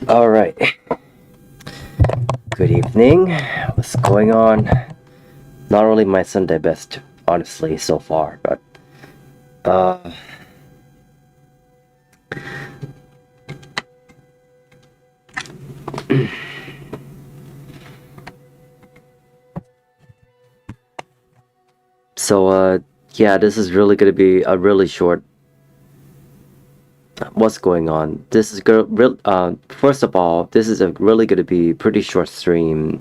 All right. Good evening. What's going on? Not really my Sunday best, honestly, so far, but uh so yeah, this is really gonna be a really short. What's going on? This is first of all, this is a really gonna be pretty short stream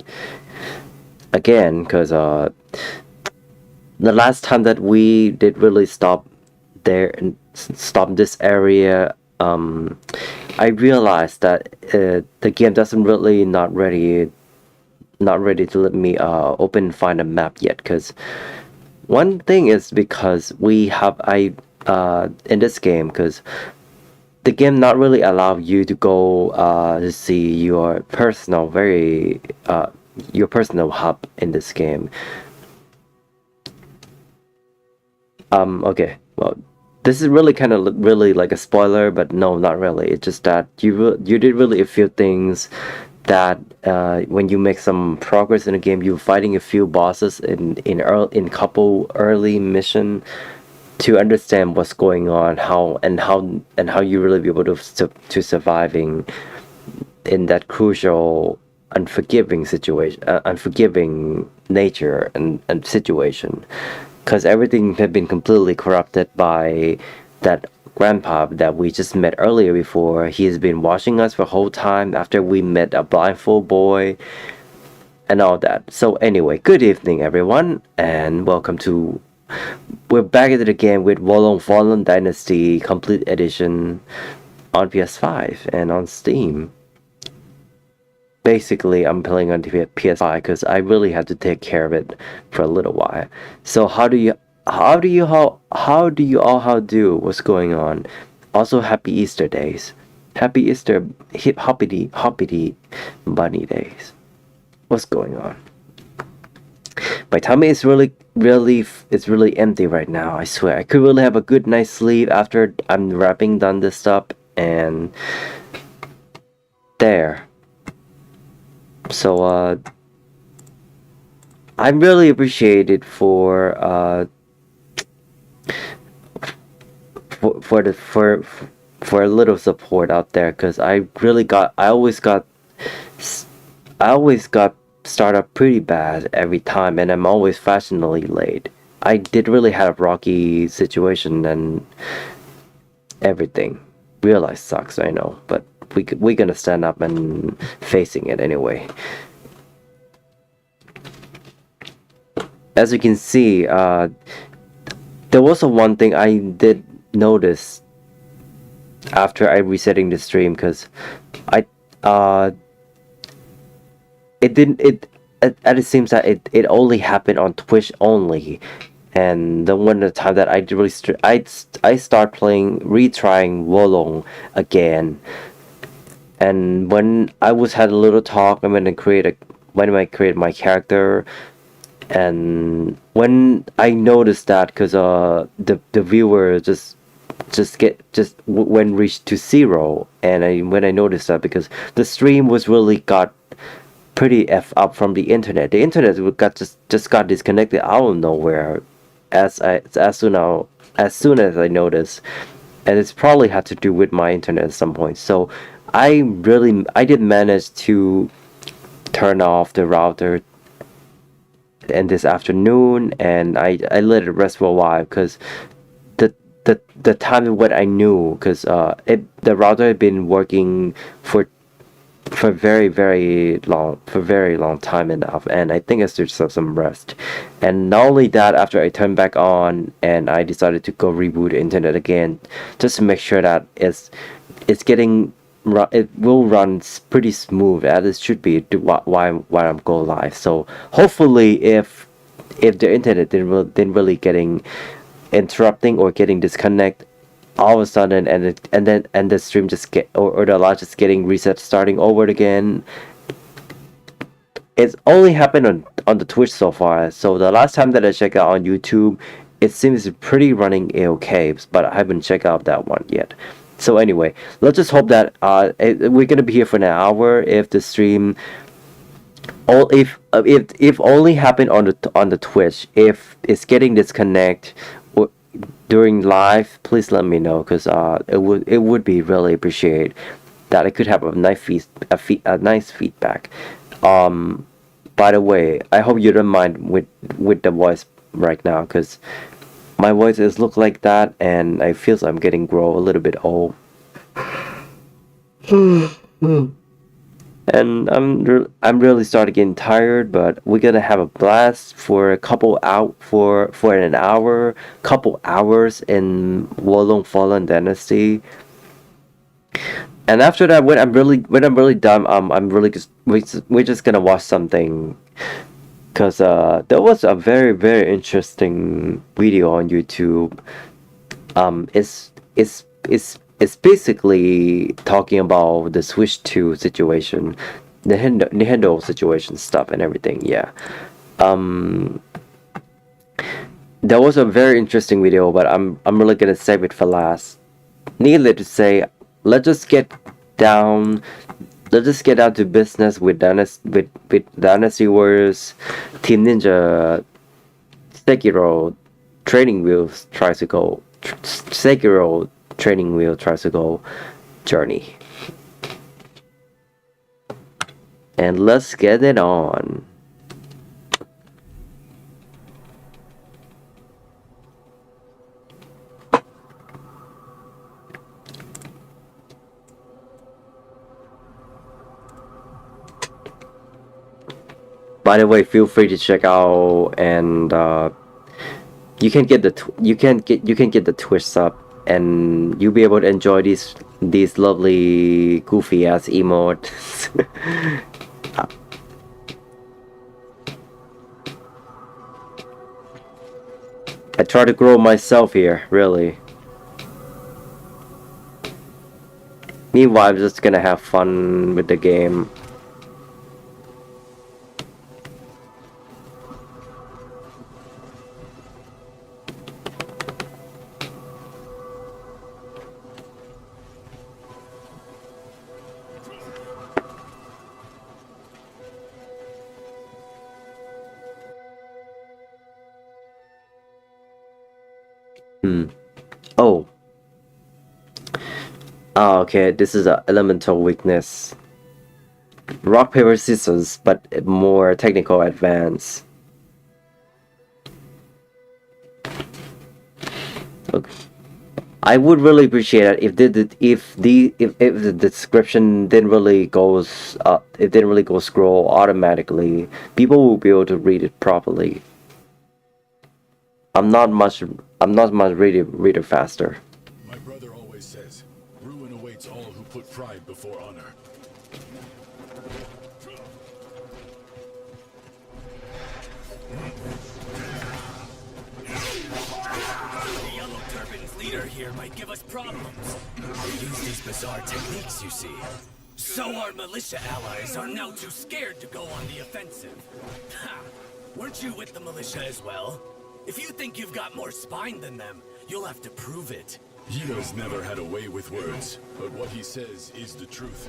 again, because the last time that we did really stop there and stop this area, I realized that the game doesn't really not ready to let me open find a map yet. Because one thing is because we have in this game, because the game not really allow you to go to see your personal hub in this game. Okay, well, this is really kind of really like a spoiler, but no, not really. It's just that you did really a few things that when you make some progress in the game, you're fighting a few bosses in couple early mission to understand what's going on, how you really be able to surviving in that crucial unforgiving nature and situation, because everything had been completely corrupted by that grandpa that we just met earlier. Before, he has been watching us for the whole time after we met a blindfold boy and all that. So anyway, good evening everyone, and welcome to we're back at it again with Long Fallen Dynasty Complete Edition on PS5 and on Steam. Basically, I'm playing on the PS5 because I really had to take care of it for a little while. So how do you all do? What's going on? Also, happy Easter days. Happy Easter hoppity bunny days. What's going on? My tummy is it's really empty right now. I swear, I could really have a good night's sleep after I'm wrapping done this stuff and there. So I really appreciate it for a little support out there, because I always got start up pretty bad every time, and I'm always fashionably late. I did really have a rocky situation and everything. Real life sucks, I know, but we're gonna stand up and facing it anyway. As you can see, there was one thing I did notice after I resetting the stream, because it seems that it only happened on Twitch only, and the time that I really I start retrying Wolong again, and when I had a little talk, when I created my character, and when I noticed that, because the viewer just when reached to 0, and when I noticed that, because the stream was really got pretty up from the internet. The internet just got disconnected out of nowhere as soon as I noticed, and it's probably had to do with my internet at some point. So I did manage to turn off the router in this afternoon, and I let it rest for a while, because the time when I knew, because the router had been working for for very long time enough, and I think I should have some rest. And not only that, after I turned back on and I decided to go reboot the internet again, just to make sure that it's getting it will run pretty smooth as it should be while I'm go live. So hopefully, if the internet didn't really getting interrupting or getting disconnect all of a sudden, and the stream just or the live just getting reset starting over again. It's only happened on the Twitch so far. So the last time that I checked out on YouTube, it seems pretty running okay, but I haven't checked out that one yet. So anyway, let's just hope that we're gonna be here for an hour. If the stream, all if only happened on the Twitch, if it's getting disconnect or during live, please let me know, because it would be really appreciated that I could have a nice feedback. By the way, I hope you don't mind with the voice right now, because my voice is look like that, and I feel I'm getting grow a little bit old. And I'm really starting getting tired, but we're gonna have a blast for a couple out for an hour, couple hours in Long Fallen Dynasty. And after that, when I'm really done, we're just gonna watch something, cause there was a very interesting video on YouTube. It's basically talking about the Switch 2 situation, Nintendo situation stuff and everything. Yeah. That was a very interesting video, but I'm really gonna save it for last. Needless to say, let's just get down to business with Dynasty Warriors Team Ninja Sekiro Training Wheels Tricycle Sekiro Training Wheel Tricycle Journey. And let's get it on. By the way, feel free to check out, and you can get the Twitch sub, and you'll be able to enjoy these lovely goofy ass emotes. I try to grow myself here, really. Meanwhile, I'm just gonna have fun with the game. Oh. Oh, okay, this is an elemental weakness. Rock, paper, scissors, but more technical advance. Okay. I would really appreciate it if the description didn't really go scroll automatically. People will be able to read it properly. I'm not much reader faster. My brother always says, ruin awaits all who put pride before honor. The Yellow Turban's leader here might give us problems. They use these bizarre techniques, you see. So our militia allies are now too scared to go on the offensive. Ha! Weren't you with the militia as well? If you think you've got more spine than them, you'll have to prove it. Hito's never had a way with words, but what he says is the truth.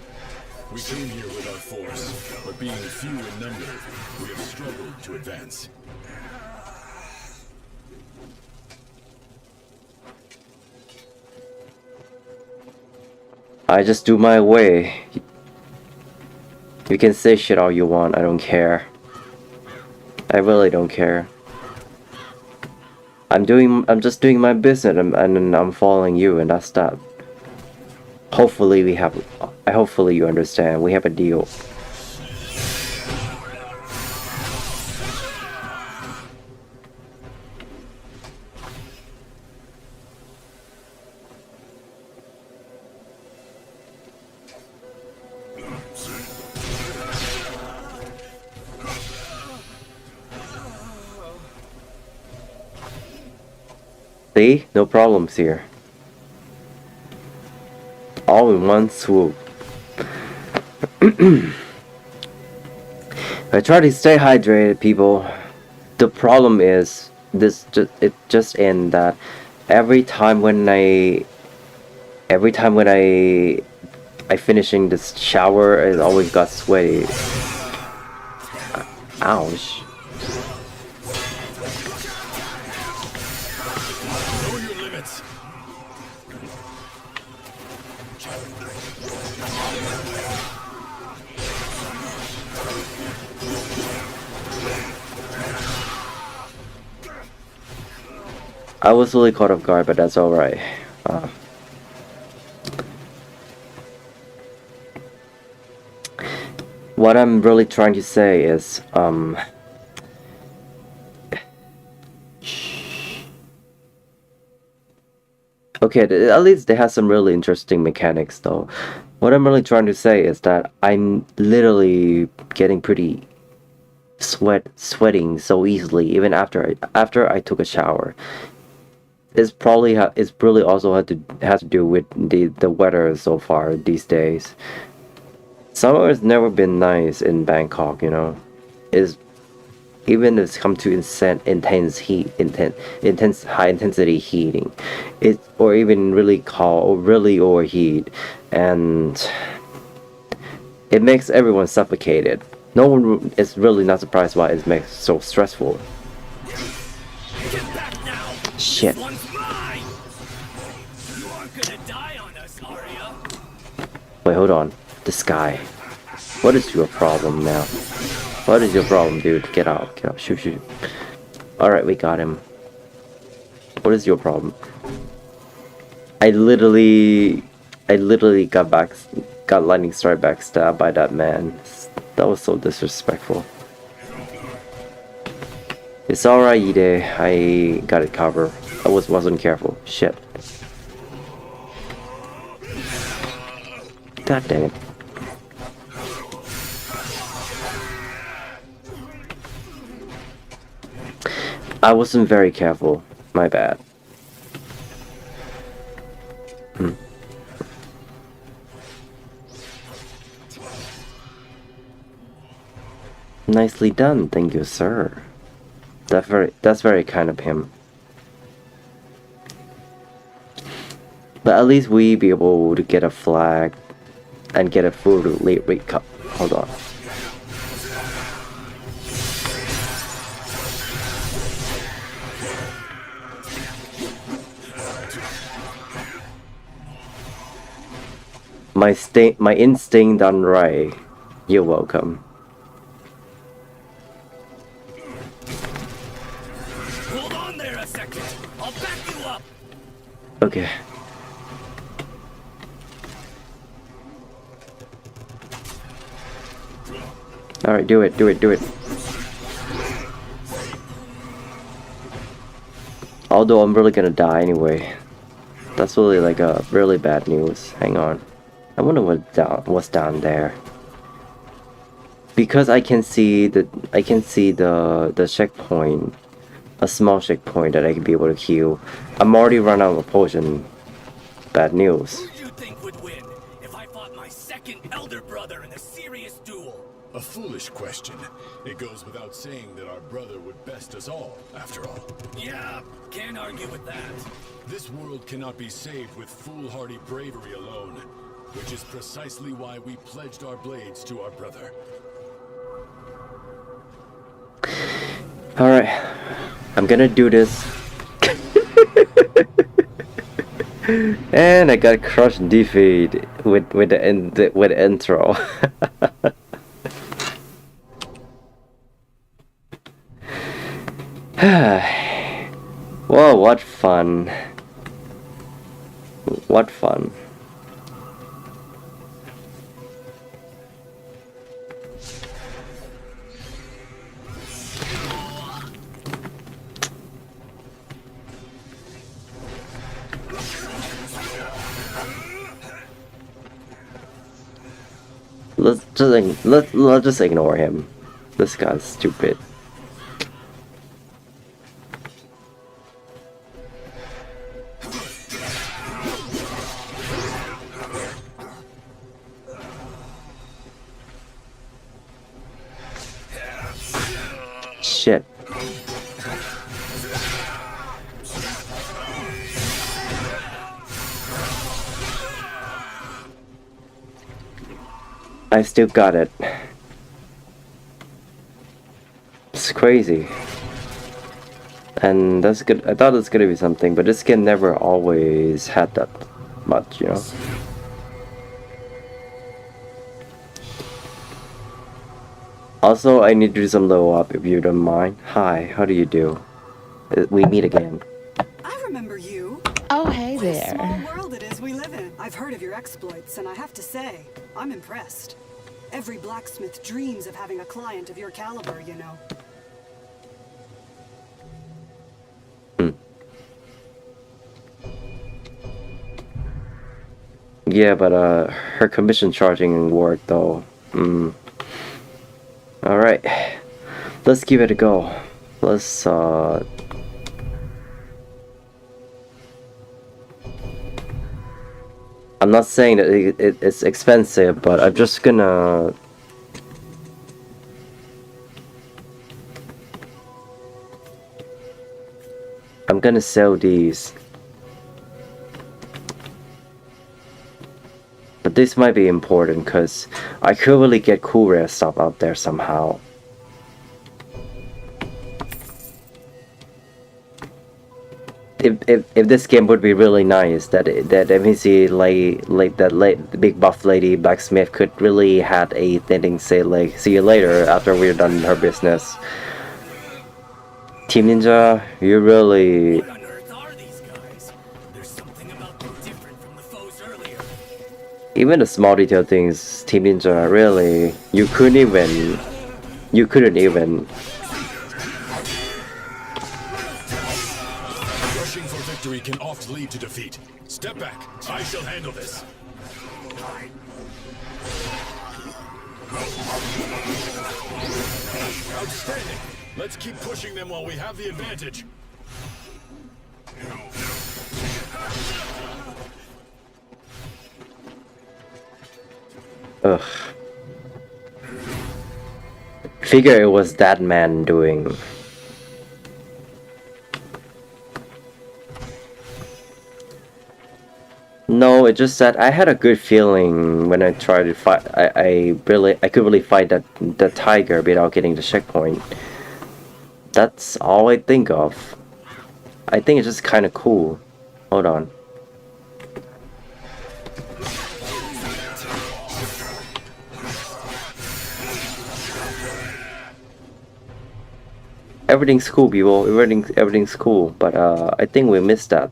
We came here with our force, but being few in number, we have struggled to advance. I just do my way. You can say shit all you want, I don't care. I really don't care. I'm just doing my business, and I'm following you, and that's that. Hopefully we have hopefully you understand. We have a deal. See? No problems here. All in one swoop. I try to stay hydrated, people. The problem is it just in that every time when I finishing this shower, it always got sweaty. Ouch. Know your limits. I was really caught off guard, but that's alright. What I'm really trying to say is, okay, at least they have some really interesting mechanics though. What I'm really trying to say is that I'm literally getting pretty sweating so easily even after I took a shower. It's probably it's really also has to do with the weather so far these days. Summer has never been nice in Bangkok, you know. Is even if it's come to intense high intensity heating, or even really cold or really overheat, and it makes everyone suffocated. No one is really not surprised why it makes so stressful. Get back now! Shit. This one's mine! You aren't gonna die on us, are ya? Wait, hold on. This guy. What is your problem now? What is your problem, dude? Get out. Shoot. Alright, we got him. What is your problem? I literally got lightning strike backstabbed by that man. That was so disrespectful. It's alright, Ide. I got it covered. I wasn't careful. Shit. God damn it. I wasn't very careful. My bad. Nicely done, thank you, sir. That's very kind of him. But at least we be able to get a flag and get a full late cup. Hold on. My instinct done right. You're welcome. Hold on there a second. I'll back you up. Okay. Alright, do it. Although I'm really gonna die anyway. That's really like a really bad news. Hang on. I wonder what's down there. Because I can see the checkpoint, a small checkpoint that I can be able to heal. I'm already run out of potion. Bad news. Who do you think would win if I fought my second elder brother in a serious duel? A foolish question. It goes without saying that our brother would best us all, after all. Yeah, can't argue with that. This world cannot be saved with foolhardy bravery alone, which is precisely why we pledged our blades to our brother. Alright. I'm gonna do this. And I got crushed defeat with the intro. Whoa, what fun. What fun. let's just ignore him. This guy's stupid. Shit. I still got it. It's crazy. And that's good. I thought it was gonna be something, but this skin never always had that much, you know? Also, I need to do some level up if you don't mind. Hi, how do you do? We meet again. I remember you. Oh, hey What a there. small world it is we live in. I've heard of your exploits, and I have to say, I'm impressed. Every blacksmith dreams of having a client of your caliber, you know. Yeah, but her commission charging worked though. Alright. Let's give it a go. Let's I'm not saying that it's expensive, but I'm just gonna sell these. But this might be important because I could really get cool rare stuff out there somehow. If this game would be really nice, that MVC the big buff lady blacksmith could really had a thing say like see you later after we're done her business. Team Ninja, you really. What on earth are these guys? There's something about them different from the foes earlier. Even the small detail things, Team Ninja, really, you couldn't even. Rushing for victory can oft lead to defeat. Step back. I shall handle this. Outstanding. Let's keep pushing them while we have the advantage. Ugh. Figure it was that man doing. No, it just that I had a good feeling when I tried to fight. I could really fight the tiger without getting the checkpoint. That's all I think of. I think it's just kind of cool. Hold on. Everything's cool, people. Everything's cool, but I think we missed that.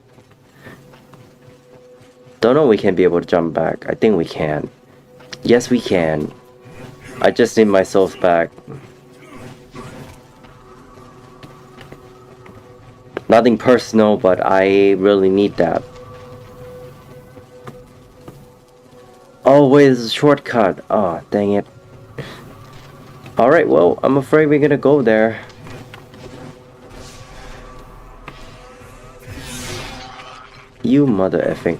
Don't know we can be able to jump back. I think we can. Yes, we can. I just need my souls back. Nothing personal, but I really need that. Oh wait, there's a shortcut. Oh, dang it. Alright, well, I'm afraid we're gonna go there. You mother effing.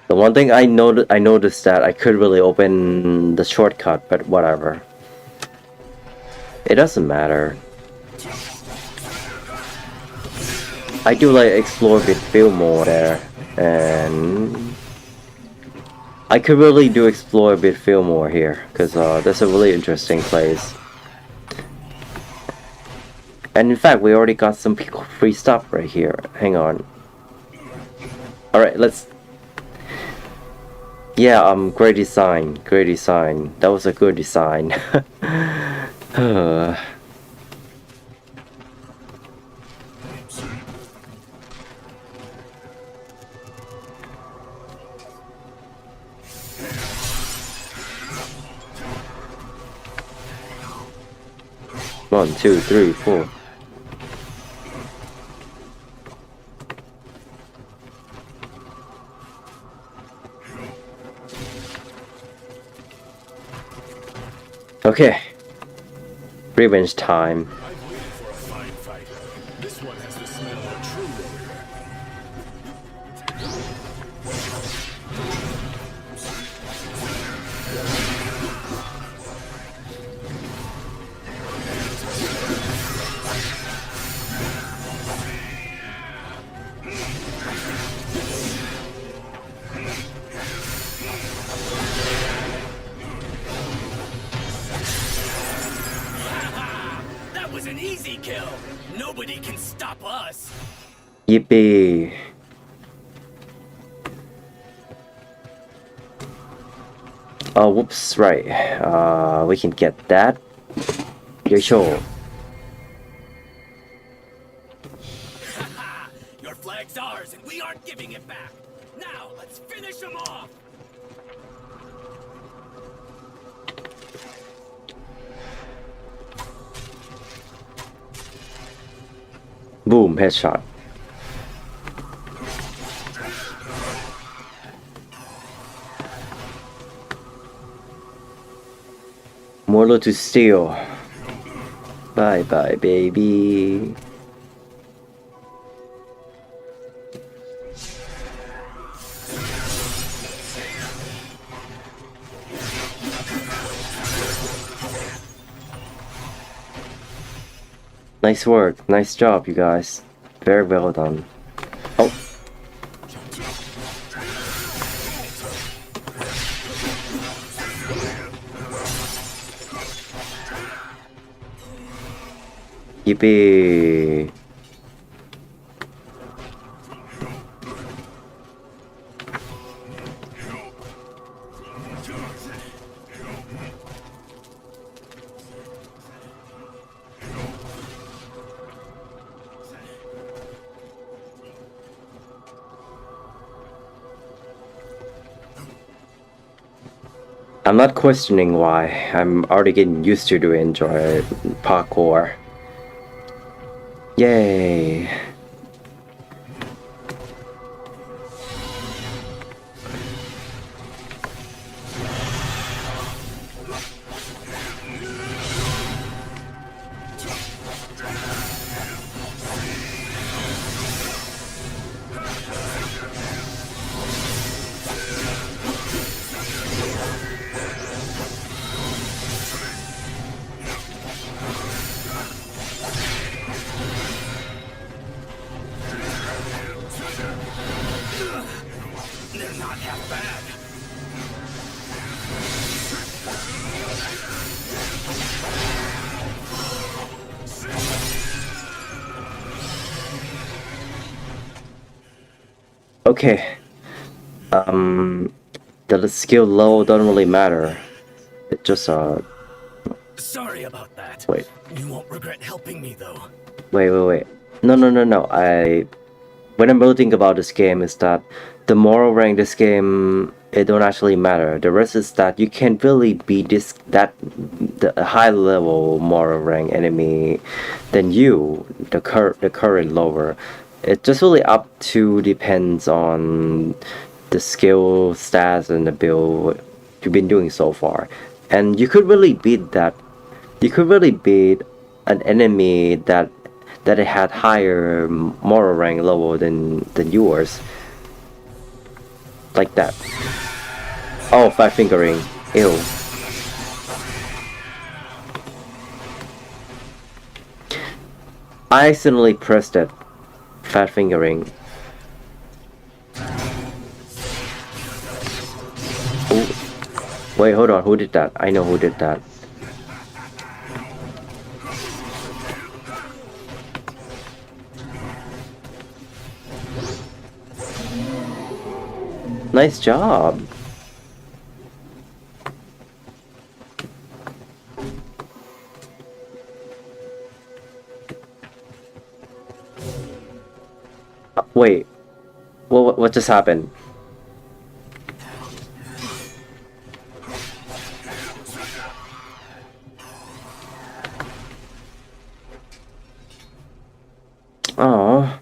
The one thing I noticed that I could really open the shortcut, but whatever. It doesn't matter. I do like explore a bit, feel more there, and I could really do explore a bit, feel more here, because that's a really interesting place. And in fact, we already got some free stuff right here. Hang on. Alright, let's... Yeah, great design. Great design. That was a good design. One, two, three, four. Okay. Revenge time. I've waited for a fine fight. This one has the smell of a true warrior. That was an easy kill. Nobody can stop us. Yippee. Oh, whoops, right. We can get that. Yo, sure. Your flag's ours, and we aren't giving it back. Now, let's finish them off. Boom, headshot. Mortal to steel. Bye bye, baby. Nice work. Nice job, you guys. Very well done. Oh. Yippee. I'm not questioning why. I'm already getting used to enjoy parkour. Yay! They're not half bad. Okay. The skill level doesn't really matter. It just Sorry about that. wait. You won't regret helping me, though. Wait. No. What I'm really thinking about this game is that the moral rank this game, it don't actually matter. The rest is that you can't really beat the high level moral rank enemy than the current lower. It just really up to depends on the skill, stats, and the build you've been doing so far. And you could really beat that. You could really beat an enemy that it had higher moral rank level than yours. Like that. Oh, five fingering. Ew. I accidentally pressed that fat fingering. Ooh. Wait, hold on. Who did that? I know who did that. Nice job. Wait, what just happened? Oh.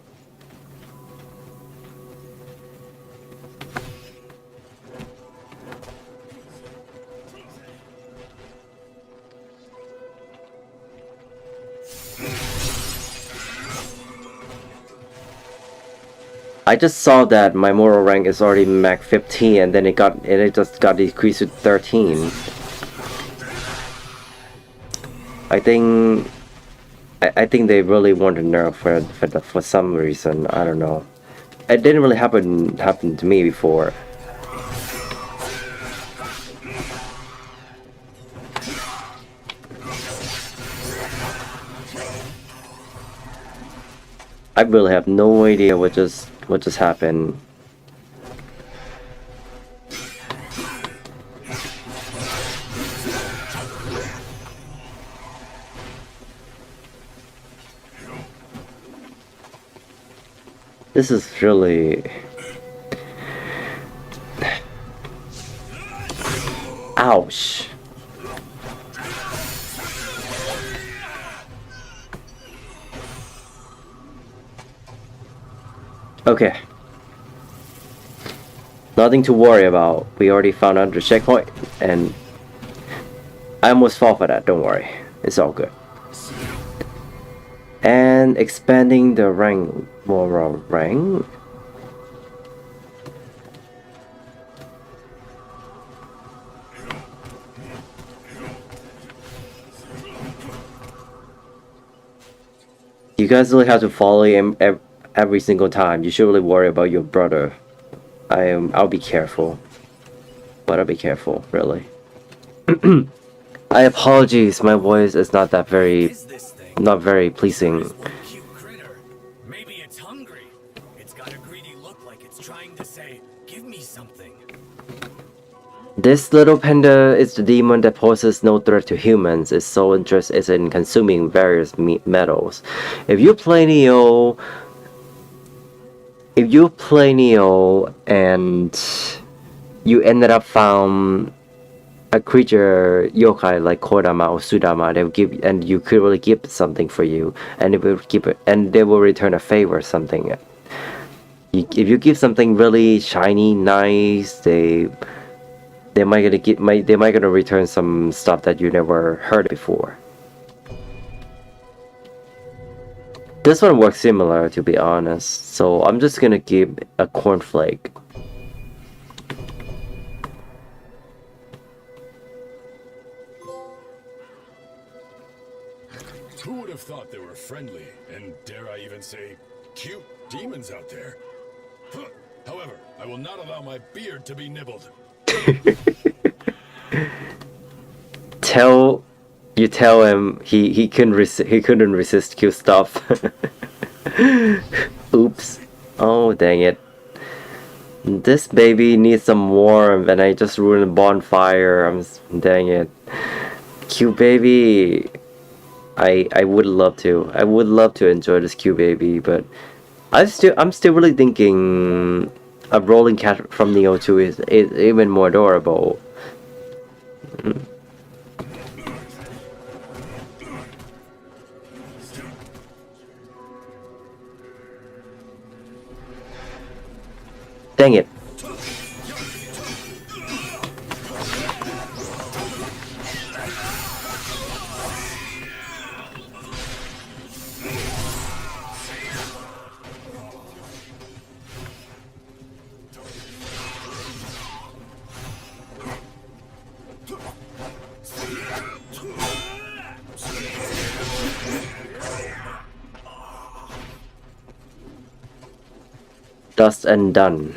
I just saw that my moral rank is already max 15, and then it just got decreased to 13. I think they really want to nerf for some reason. I don't know. It didn't really happen to me before. I really have no idea what just happened. This is really... Ouch. Okay. Nothing to worry about. We already found out the checkpoint, and I almost fall for that. Don't worry. It's all good. And expanding the rank, moral rank. You guys really have to follow him every single time. You should really worry about your brother. I'll be careful. But I'll be careful, really. I apologize, my voice is not that very, not very pleasing. Cute critter. Maybe it's hungry. It's got a greedy look like it's trying to say, give me something. This little panda is the demon that poses no threat to humans. Its sole interest is in consuming various metals. If you play Neo and you ended up found a creature yokai like Kodama or Sudama, they will give, and you could really give something for you, and it will keep it, and they will return a favor or something. If you give something really shiny, nice, they might gonna return some stuff that you never heard before. This one works similar, to be honest, so I'm just gonna give a cornflake. Who would have thought there were friendly, and dare I even say, cute demons out there? Huh. However, I will not allow my beard to be nibbled. Tell him he couldn't resist cute stuff. Oops. Oh dang it. This baby needs some warmth, and I just ruined the bonfire. Dang it. Cute baby. I would love to. I would love to enjoy this cute baby, but I'm still really thinking a rolling cat from Neo 2 is even more adorable. Dang it. Dust and done.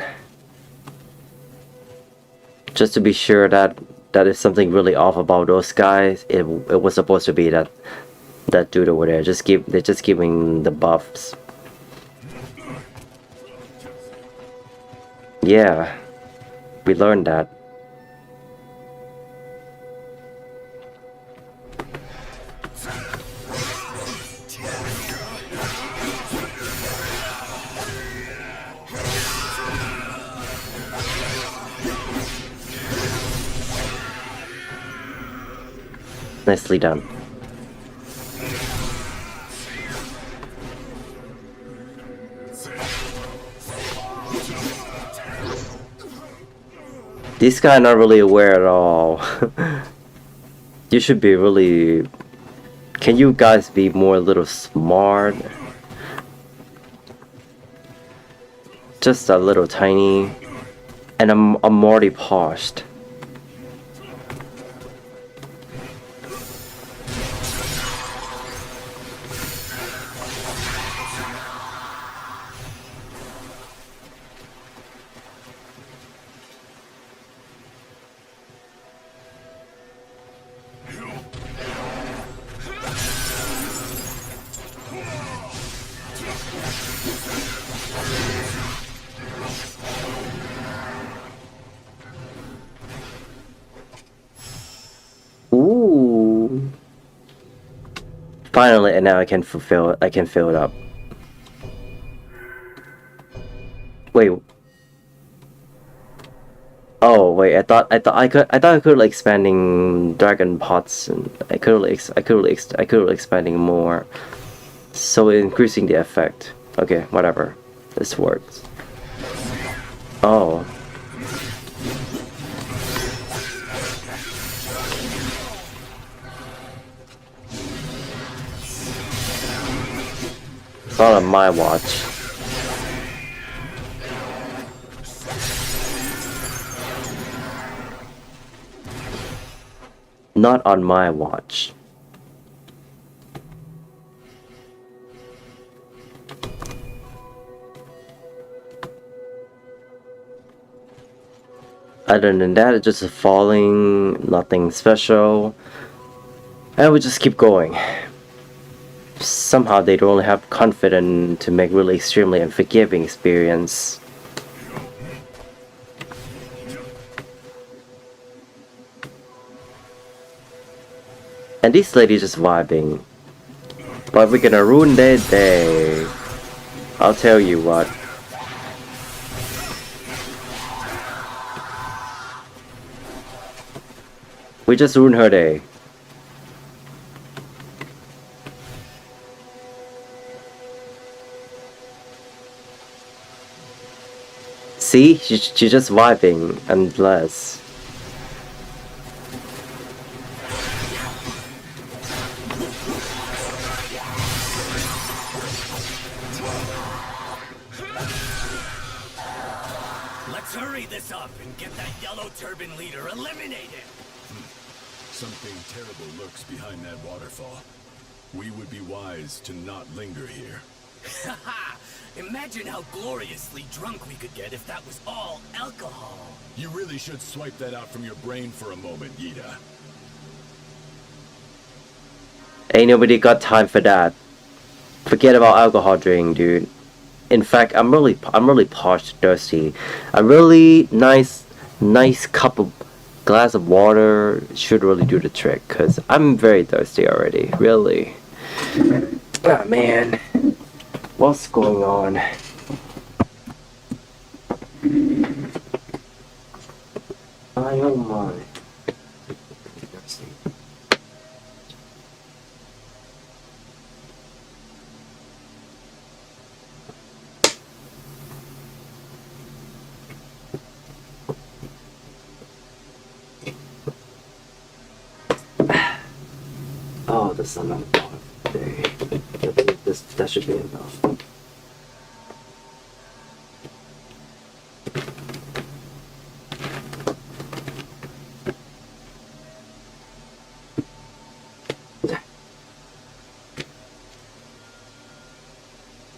Just to be sure that is something really off about those guys, it was supposed to be that dude over there. They're just giving the buffs. Yeah, we learned that. Nicely done. These guys are not really aware at all. You should be really... Can you guys be more a little smart? Just a little tiny. And I'm already paused. Ooh. Finally, and now I can fulfill it. I can fill it up. Wait. Oh wait, I thought I could like expanding dragon pots, and I could expanding more, so increasing the effect. Okay, whatever, this works. Oh. It's not on my watch. Not on my watch. Other than that, it's just falling, nothing special. And we just keep going. Somehow they don't have confidence to make really extremely unforgiving experience. And these ladies just vibing. But we're gonna ruin their day. I'll tell you what. We just ruined her day. See? She's just vibing, unless... Let's hurry this up and get that yellow turban leader eliminated! Something terrible lurks behind that waterfall. We would be wise to not linger here. Haha! Imagine how gloriously drunk we could get if that was all alcohol. You really should swipe that out from your brain for a moment, Yida. Ain't nobody got time for that. Forget about alcohol drinking, dude. In fact, I'm really parched, thirsty. A really nice cup of glass of water should really do the trick, cause I'm very thirsty already. Really. Ah, man. What's going on? I don't mind. Oh, that's not enough. That should be enough.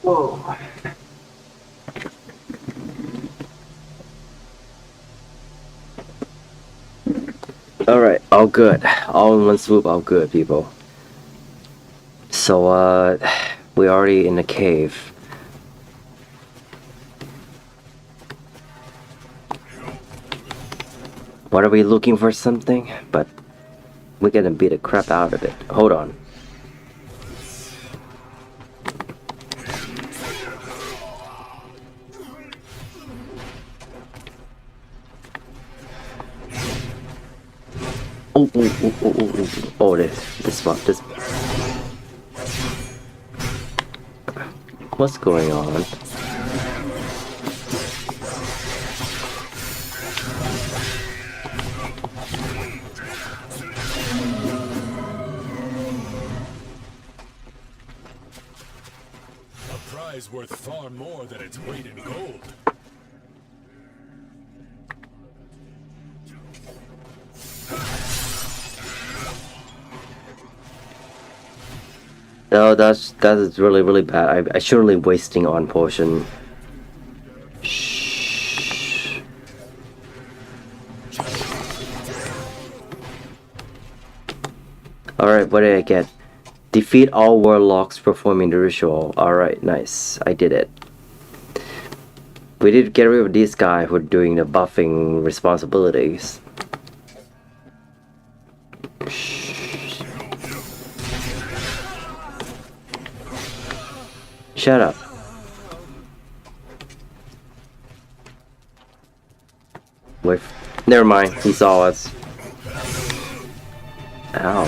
Whoa. Alright, all good. All in one swoop, all good, people. So, we're already in the cave. What are we looking for something? But we're gonna beat the crap out of it. Hold on. Oh, this one, this. What's going on? A prize worth far more than its weight in gold. No, that is really bad. I surely wasting on potion. Shh. Alright, what did I get? Defeat all warlocks performing the ritual. Alright, nice. I did it. We did get rid of this guy who are doing the buffing responsibilities. Shut up. Wait. Never mind. He saw us. Ow.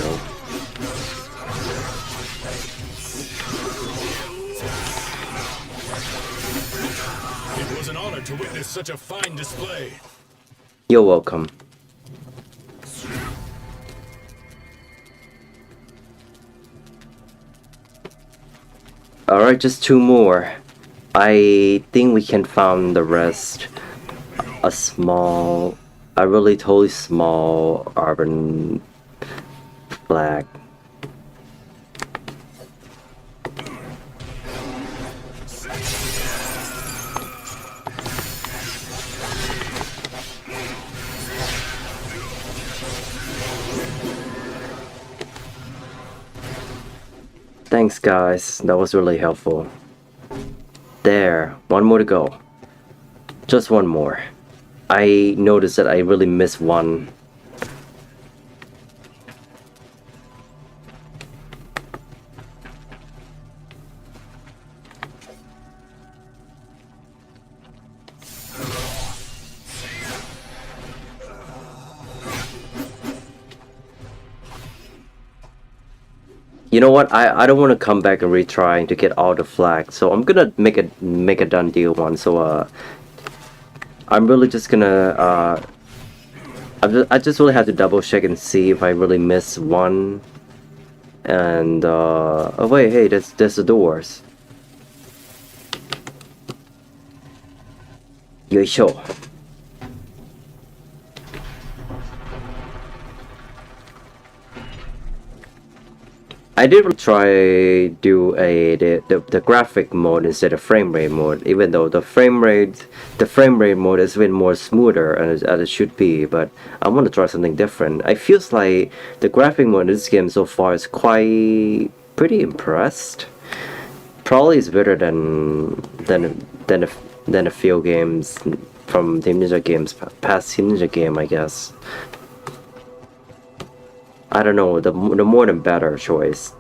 It was an honor to witness such a fine display. You're welcome. Alright, just 2 more. I think we can find the rest. A really totally small urban flag. Thanks guys, that was really helpful. There, 1 more to go. Just 1 more. I noticed that I really missed 1. You know what? I don't want to come back and retry to get all the flags, so I'm gonna make a done deal one. So I'm really just gonna I just really have to double check and see if I really miss 1. And oh wait, hey, there's the doors. Yoisho. I did try do the graphic mode instead of frame rate mode, even though the frame rate mode is a bit more smoother as it should be, but I want to try something different. I feels like the graphic mode in this game so far is pretty impressed. Probably is better than a few games from Team Ninja games, past Team Ninja game, I guess. I don't know, the more the better choice,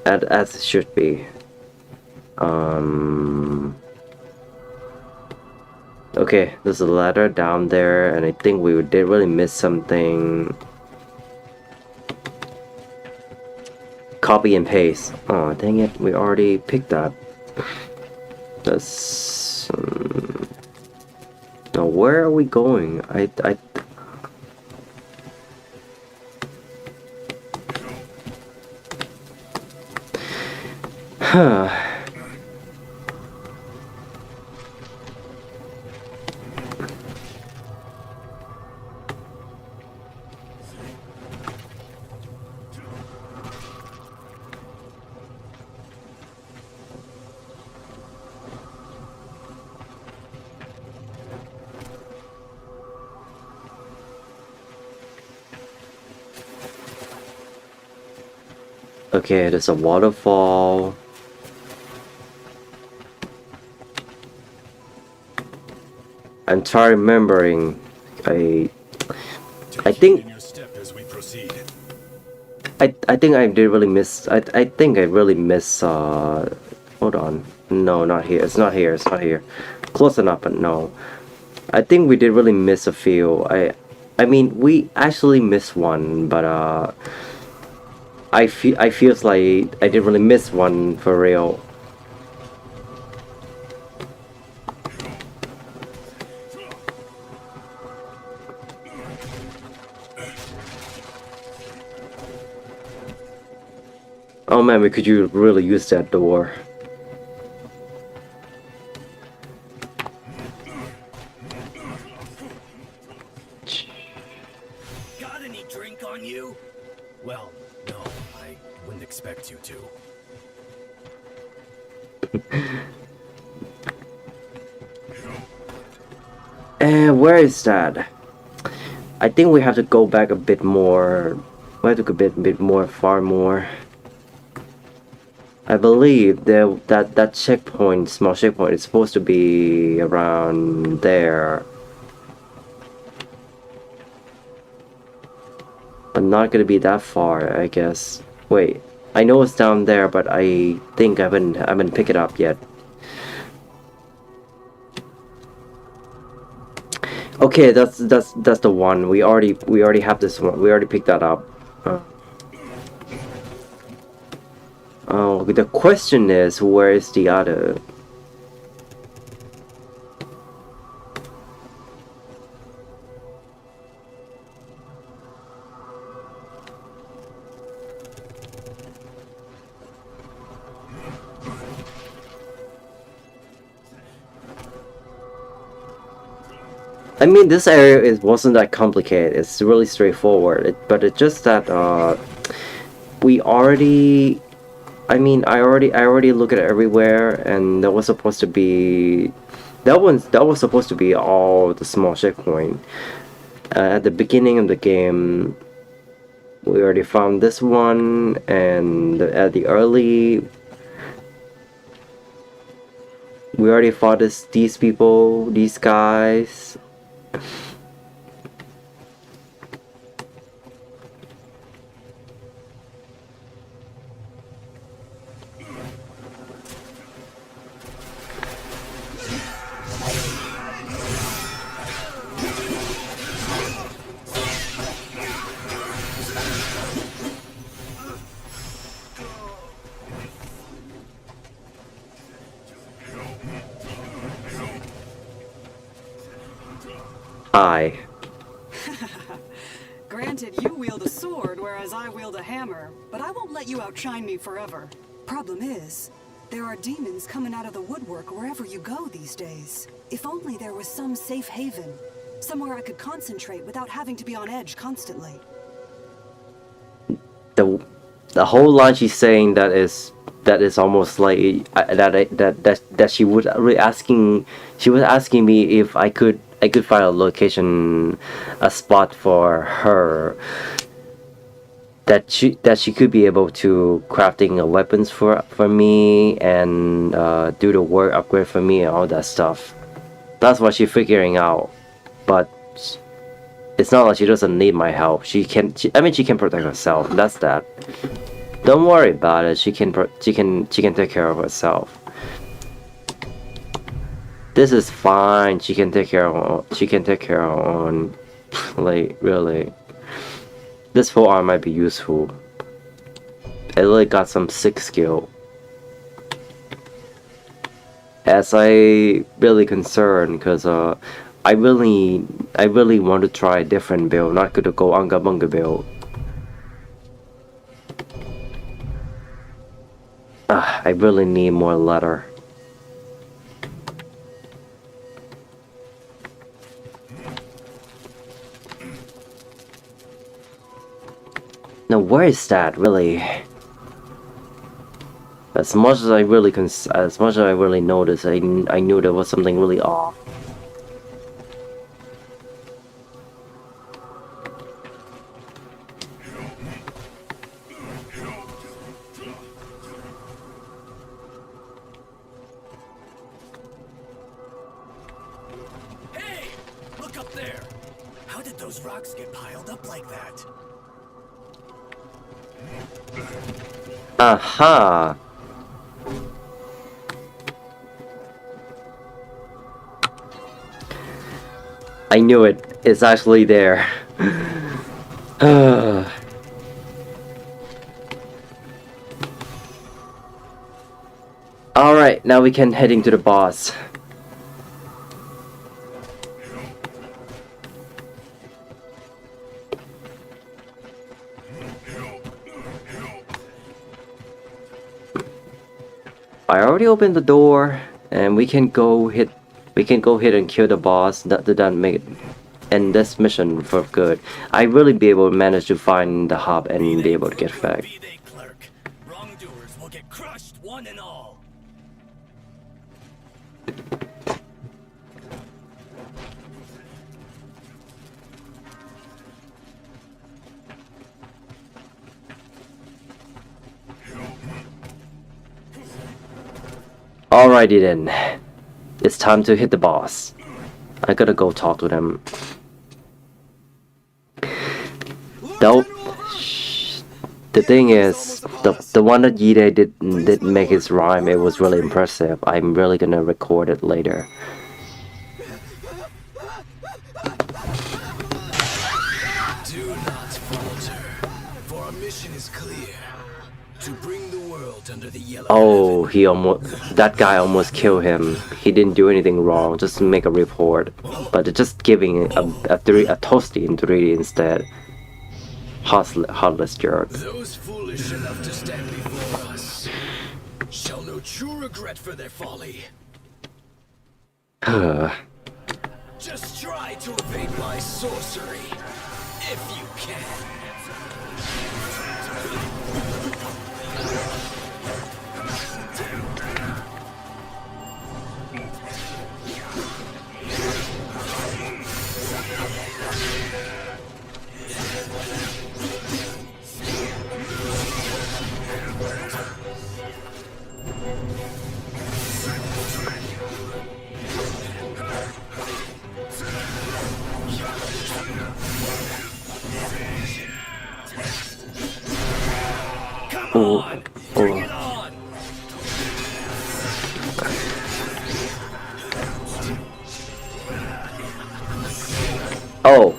as it should be. Okay, there's a ladder down there, and I think we did really miss something. Copy and paste. Oh, dang it, we already picked that. That's... now, where are we going? Okay, there's a waterfall. I'm trying remembering. I think In your step as we proceed. I think I did really miss. I think I really miss. Hold on. No, not here. It's not here. It's not here. Close enough, but no. I think we did really miss a few. I mean, we actually missed one, but I feels like I didn't really miss one for real. Oh man, we could you really use that door. Got any drink on you? Well, no, I wouldn't expect you to. And where is that? I think we have to go back a bit more. We have to go a bit more, far more. I believe that checkpoint, small checkpoint, is supposed to be around there. But not gonna be that far, I guess. Wait, I know it's down there, but I think I haven't picked it up yet. Okay, that's the one. We already have this one. We already picked that up. Oh, the question is, where is the other? I mean, this area wasn't that complicated. It's really straightforward. But it's just that we already. I mean, I already looked at it everywhere, and that was supposed to be. That was supposed to be all the small checkpoint. At the beginning of the game, we already found this one, and at the early. We already fought these people, these guys. Hi. Granted, you wield a sword, whereas I wield a hammer, but I won't let you outshine me forever. Problem is, there are demons coming out of the woodwork wherever you go these days. If only there was some safe haven, somewhere I could concentrate without having to be on edge constantly. The whole line she's saying that is almost like that she was really asking. She was asking me if I could find a location, a spot for her that she could be able to crafting weapons for me and do the work upgrade for me and all that stuff. That's what she's figuring out, but it's not like she doesn't need my help. I mean, she can protect herself. That's that. Don't worry about it. She can take care of herself. This is fine. She can take care of her own. Like, really. This full arm might be useful. It really got some sick skill. As I really concerned, because I really want to try a different build, not gonna go Unga Bunga build. I really need more leather. Now, where is that really? As much as I really noticed, I knew there was something really off. Hey! Look up there! How did those rocks get piled up like that? Aha! I knew it. It's actually there. Alright, now we can heading to the boss. I already opened the door, and we can go hit and kill the boss. That doesn't make it end this mission for good. I really be able to manage to find the hub and be able to get back. Be they clerk, wrongdoers will get crushed one and all. Alrighty then. It's time to hit the boss. I gotta go talk to them. Though, the thing is, the one that Yide did make his rhyme, it was really impressive. I'm really gonna record it later. Do not falter, for our mission is clear. To bring the world under the yellow Oh, that guy almost killed him. He didn't do anything wrong, just make a report. But just giving a toasty in 3D instead. Heartless jerk. Those foolish enough to stand before us shall know true regret for their folly. Just try to evade my sorcery, if you can. Oh, Bring it on! oh.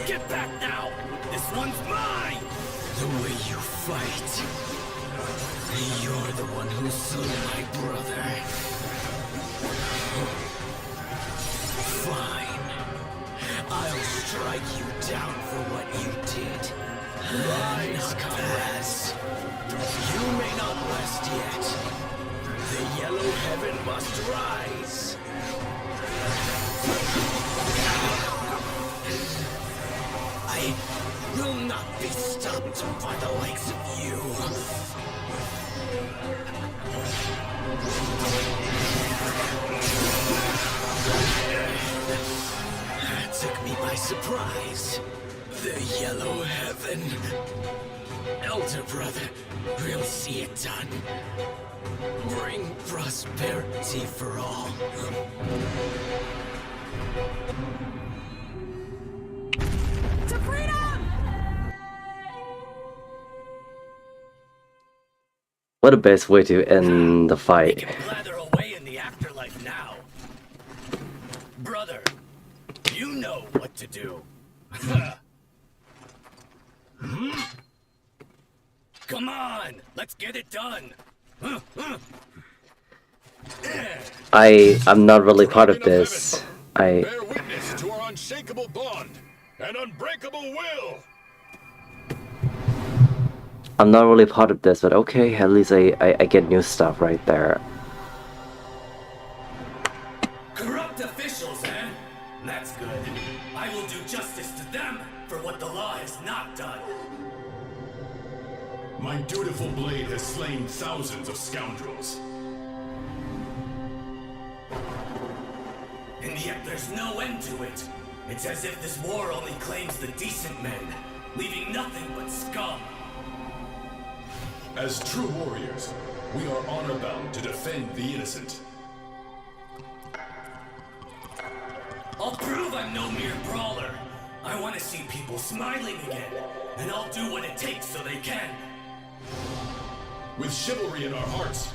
Get back now! This one's mine! The way you fight. You're the one who slew my brother. Fine. I'll strike you down for what you did. Rise, comrades. You may not rest yet. The yellow heaven must rise. I will not be stopped by the likes of you. That took me by surprise. The yellow heaven. Elder brother, we'll see it done. Bring prosperity for all. To freedom! What a best way to end the We fight. can blather away in the afterlife now. Brother, you know what to do. Come on, let's get it done. I'm not really part of this. Bear witness to our unshakable bond and unbreakable will. I'm not really part of this, but okay, at least I get new stuff right there. Corrupt officials, eh? That's good. I will do justice to them for what the law has not done. My dutiful blade has slain thousands of scoundrels. And yet there's no end to it. It's as if this war only claims the decent men, leaving nothing but scum. As true warriors, we are honor-bound to defend the innocent. I'll prove I'm no mere brawler. I want to see people smiling again, and I'll do what it takes so they can. With chivalry in our hearts,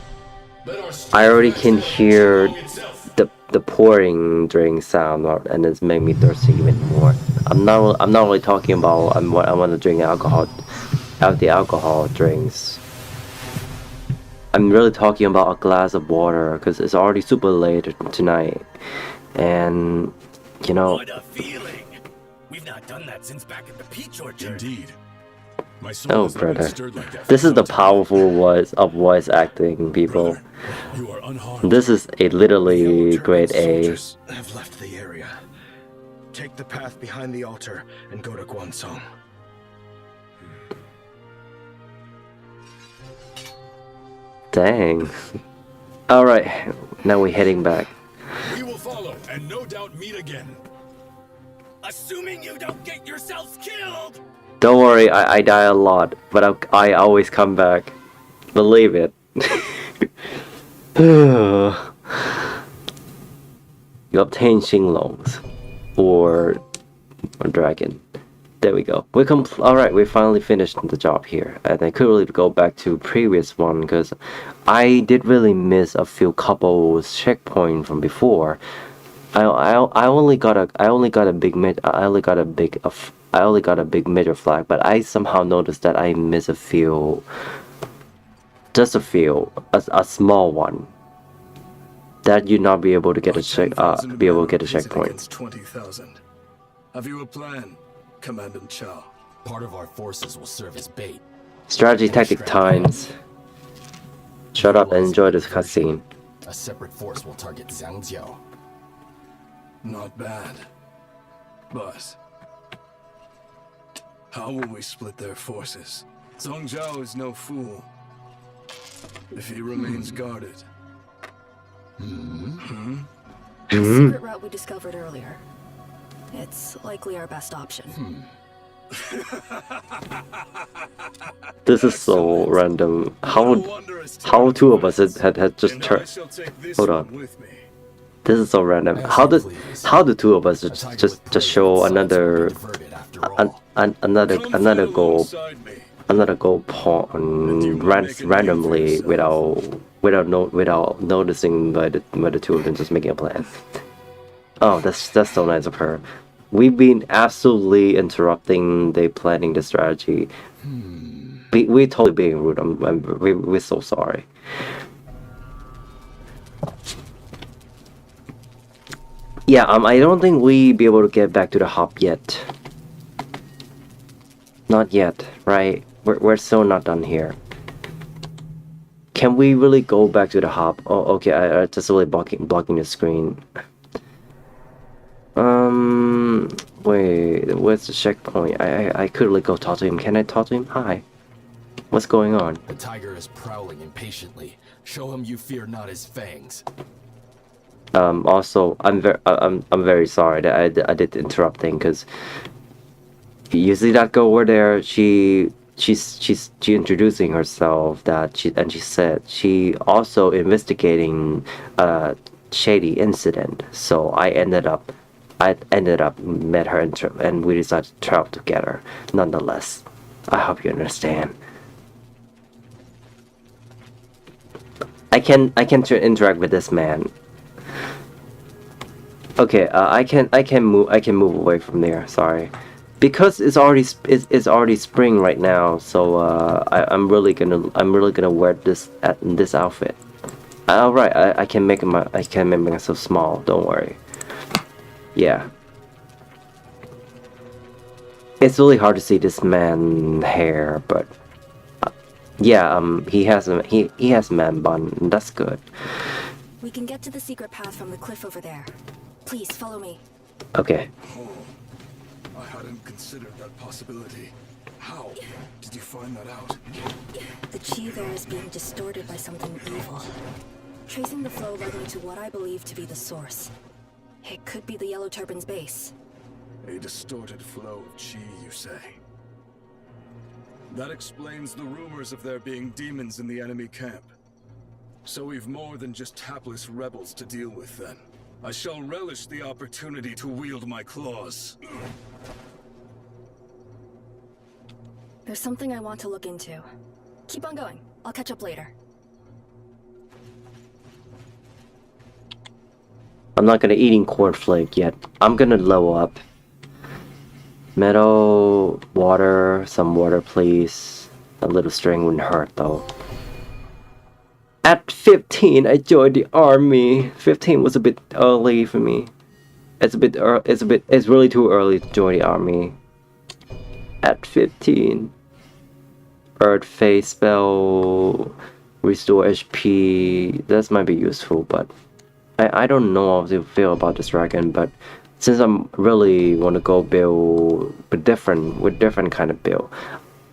Let our I already steadfast can help hear Long itself. the pouring drink sound, and it's made me thirsty even more. I'm not really talking about I want to drink alcohol, out the alcohol drinks. I'm really talking about a glass of water because it's already super late tonight, and you know. What a feeling! We've not done that since back at the peach orchard. Indeed. My soul Oh, has not been brother. stirred like that for This is some the time. powerful voice acting, people. Brother, you are unharmed. This is a The literally Yellow grade Turban A. soldiers have left the area. Take the path behind the altar and go to Guansong. Dang. Alright, now we're heading back. We will follow and no doubt meet again. Assuming you don't get yourselves killed! Don't worry, I die a lot, but I always come back. Believe it. You obtain Xinglongs. Or dragon. There we go. Alright, we finally finished the job here. And I could really go back to previous one because I did really miss a few couple checkpoints from before. I only got a big major flag, but I somehow noticed that I missed a few, just a few, a small one. That you'd not be able to get a checkpoint. 20,000. Have you a plan, Commandant Chow? Part of our forces will serve as bait. Strategy tactic times. Shut up and enjoy this cutscene. A separate force will target Zhangjiao. Not bad. But how will we split their forces? Song Zhao is no fool. If he remains guarded. The secret route we discovered earlier. It's likely our best option. This is so random. How two of us had just turned. Hold on. This is so random. How the two of us just show another goal pawn randomly without noticing by the two of them just making a plan. Oh, that's so nice of her. We've been absolutely interrupting the planning the strategy. We're totally being rude. We're so sorry. Yeah, I don't think we be able to get back to the hub yet. Not yet, right? We're still not done here. Can we really go back to the hub? Oh, okay. I just really blocking the screen. Wait. Where's the checkpoint? I could really go talk to him. Can I talk to him? Hi. What's going on? The tiger is prowling impatiently. Show him you fear not his fangs. Also, I'm very sorry that I did interrupting because you see that girl over there. She's introducing herself she said she also investigating a shady incident. So I ended up met her and we decided to travel together. Nonetheless, I hope you understand. I can interact with this man. Okay, I can move away from there. Sorry, because it's already spring right now. So I'm really gonna wear this outfit. All right, I can make myself small. Don't worry. Yeah. It's really hard to see this man hair, but yeah, he has man bun. That's good. We can get to the secret path from the cliff over there. Please follow me. Okay. Oh, I hadn't considered that possibility. How did you find that out? The chi there is being distorted by something evil. Tracing the flow led me to what I believe to be the source. It could be the Yellow Turban's base. A distorted flow of chi, you say? That explains the rumors of there being demons in the enemy camp. So we've more than just hapless rebels to deal with then. I shall relish the opportunity to wield my claws. There's something I want to look into. Keep on going. I'll catch up later. I'm not gonna eating cornflake yet. I'm gonna level up. Metal, water, some water please. A little string wouldn't hurt though. At 15, I joined the army. 15 was a bit early for me. It's really too early to join the army. At 15. Earth phase spell, restore HP. That might be useful, but I don't know how to feel about this dragon. But since I'm really want to go build with different kind of build,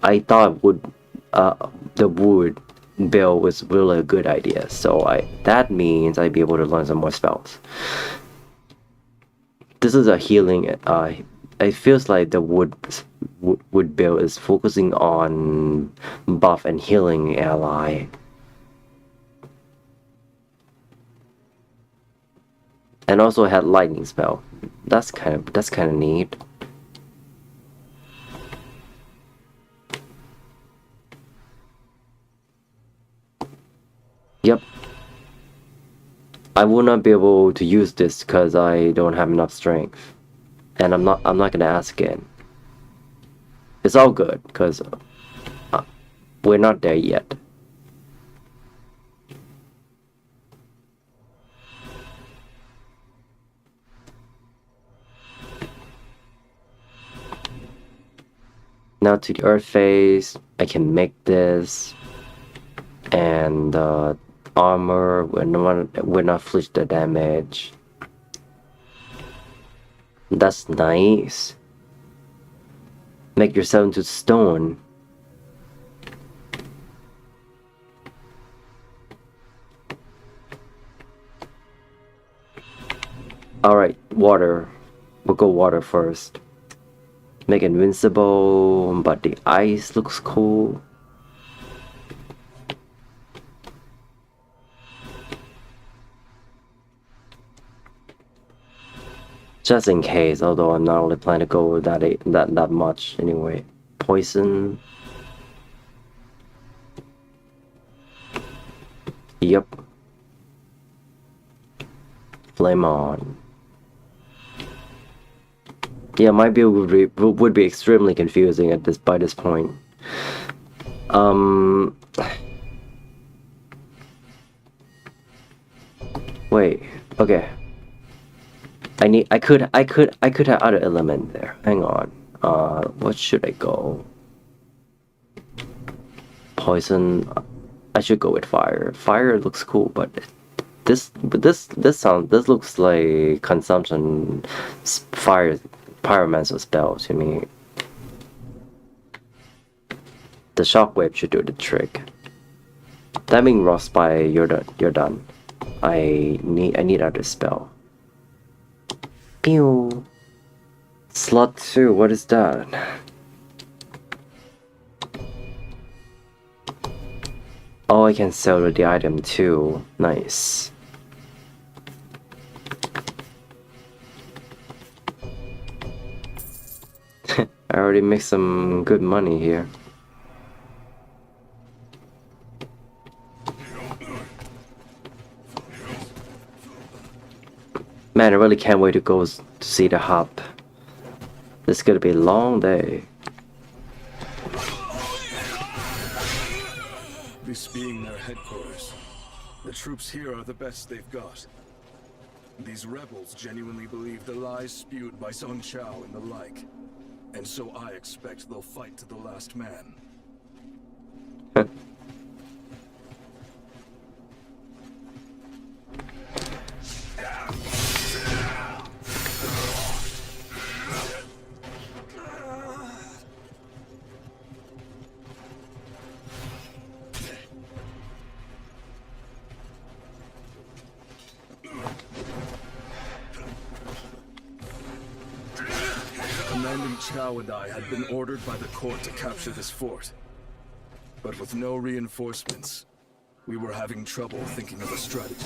I thought the wood build was really a good idea. So that means I'd be able to learn some more spells. This is a healing. It feels like the wood build is focusing on buff and healing ally. And also had lightning spell. That's kind of neat. Yep. I will not be able to use this because I don't have enough strength. And I'm not gonna ask again. It's all good because we're not there yet. Now to the earth phase, I can make this, and armor will not flinch the damage. That's nice. Make yourself into stone. Alright, water. We'll go water first. Make it invincible, but the ice looks cool. Just in case, although I'm not really planning to go that much anyway. Poison. Yep. Flame on. Yeah, my build would be extremely confusing by this point. Wait. Okay. I could have other element there. Hang on. What should I go? Poison. I should go with fire. Fire looks cool, but this looks like consumption fire pyromancer spell to me. The shockwave should do the trick. That means Frostbite, you're done. I need other spell. Pew. Slot 2, what is that? Oh, I can sell the item too. Nice. I already make some good money here. Man, I really can't wait to go to see the hub. This is gonna be a long day. This being their headquarters, the troops here are the best they've got. These rebels genuinely believe the lies spewed by Song Chao and the like. And so I expect they'll fight to the last man. Commandant Chao and I had been ordered by the court to capture this fort. But with no reinforcements, we were having trouble thinking of a strategy.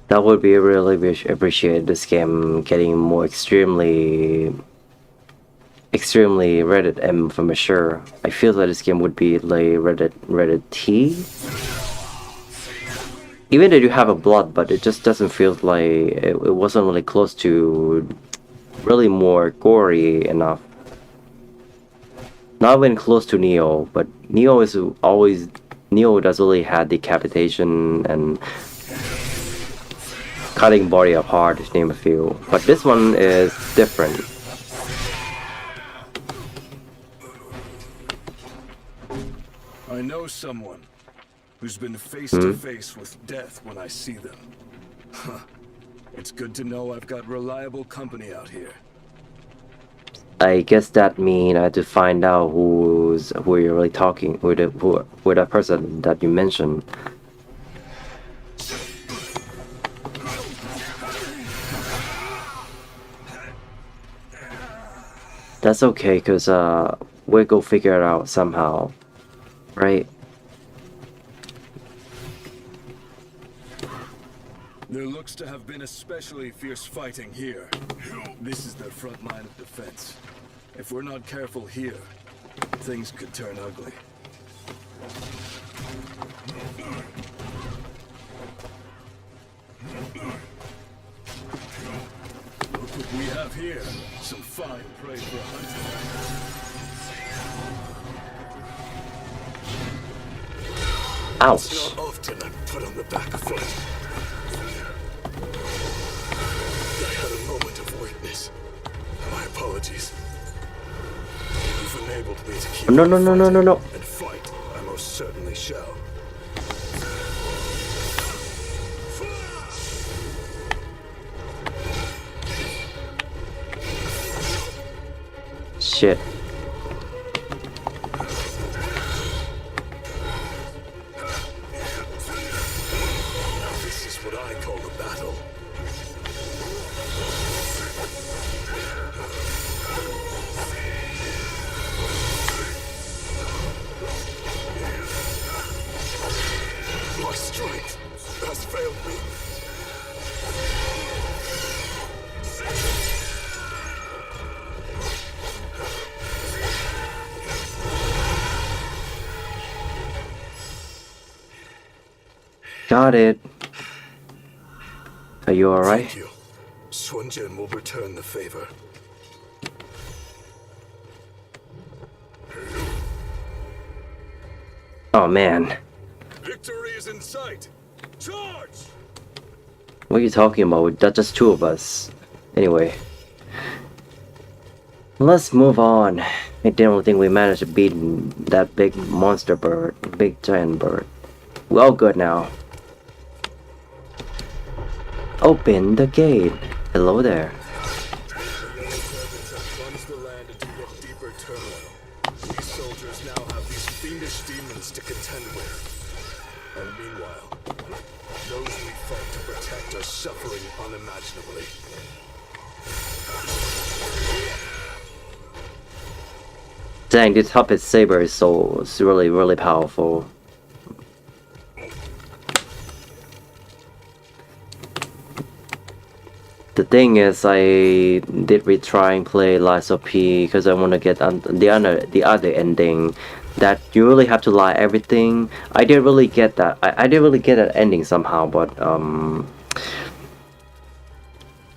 That would be really appreciated. This game getting more extremely extremely rated M for mature. I feel that this game would be like rated T. Even though you have a blood, but it just doesn't feel like it wasn't really close to really more gory enough. Not even close to Neo, but Neo does really have decapitation and cutting body apart, to name a few. But this one is different. I know someone who's been face to face with death when I see them. Huh. It's good to know I've got reliable company out here. I guess that means I had to find out who you're really talking with, who that person that you mentioned. That's okay, cause we'll go figure it out somehow, right? There looks to have been especially fierce fighting here. This is their front line of defense. If we're not careful here, things could turn ugly. Look what we have here. Some fine prey for hunting. Ouch. It's not often I'm put on the back foot. I had a moment of weakness. My apologies. You've enabled me to keep No. and fight. I most certainly shall. Shit. This is what I call a battle. My strength has failed me. Got it. Are you alright? Thank you. Sunjin will return the favor. Oh man. Victory is in sight. Charge! What are you talking about? That's just two of us. Anyway. Let's move on. I didn't think we managed to beat that big monster bird. Big giant bird. We're all good now. Open the gate. Hello there. Turbines have plunged the land into yet deeper turmoil. These soldiers now have these fiendish demons to contend with. And meanwhile, those we fight to protect are suffering unimaginably. Dang, this Puppet Saber is really powerful. The thing is, I did retry and play Lies of P because I want to get the other ending. That you really have to lie everything. I didn't really get that. I didn't really get that ending somehow, but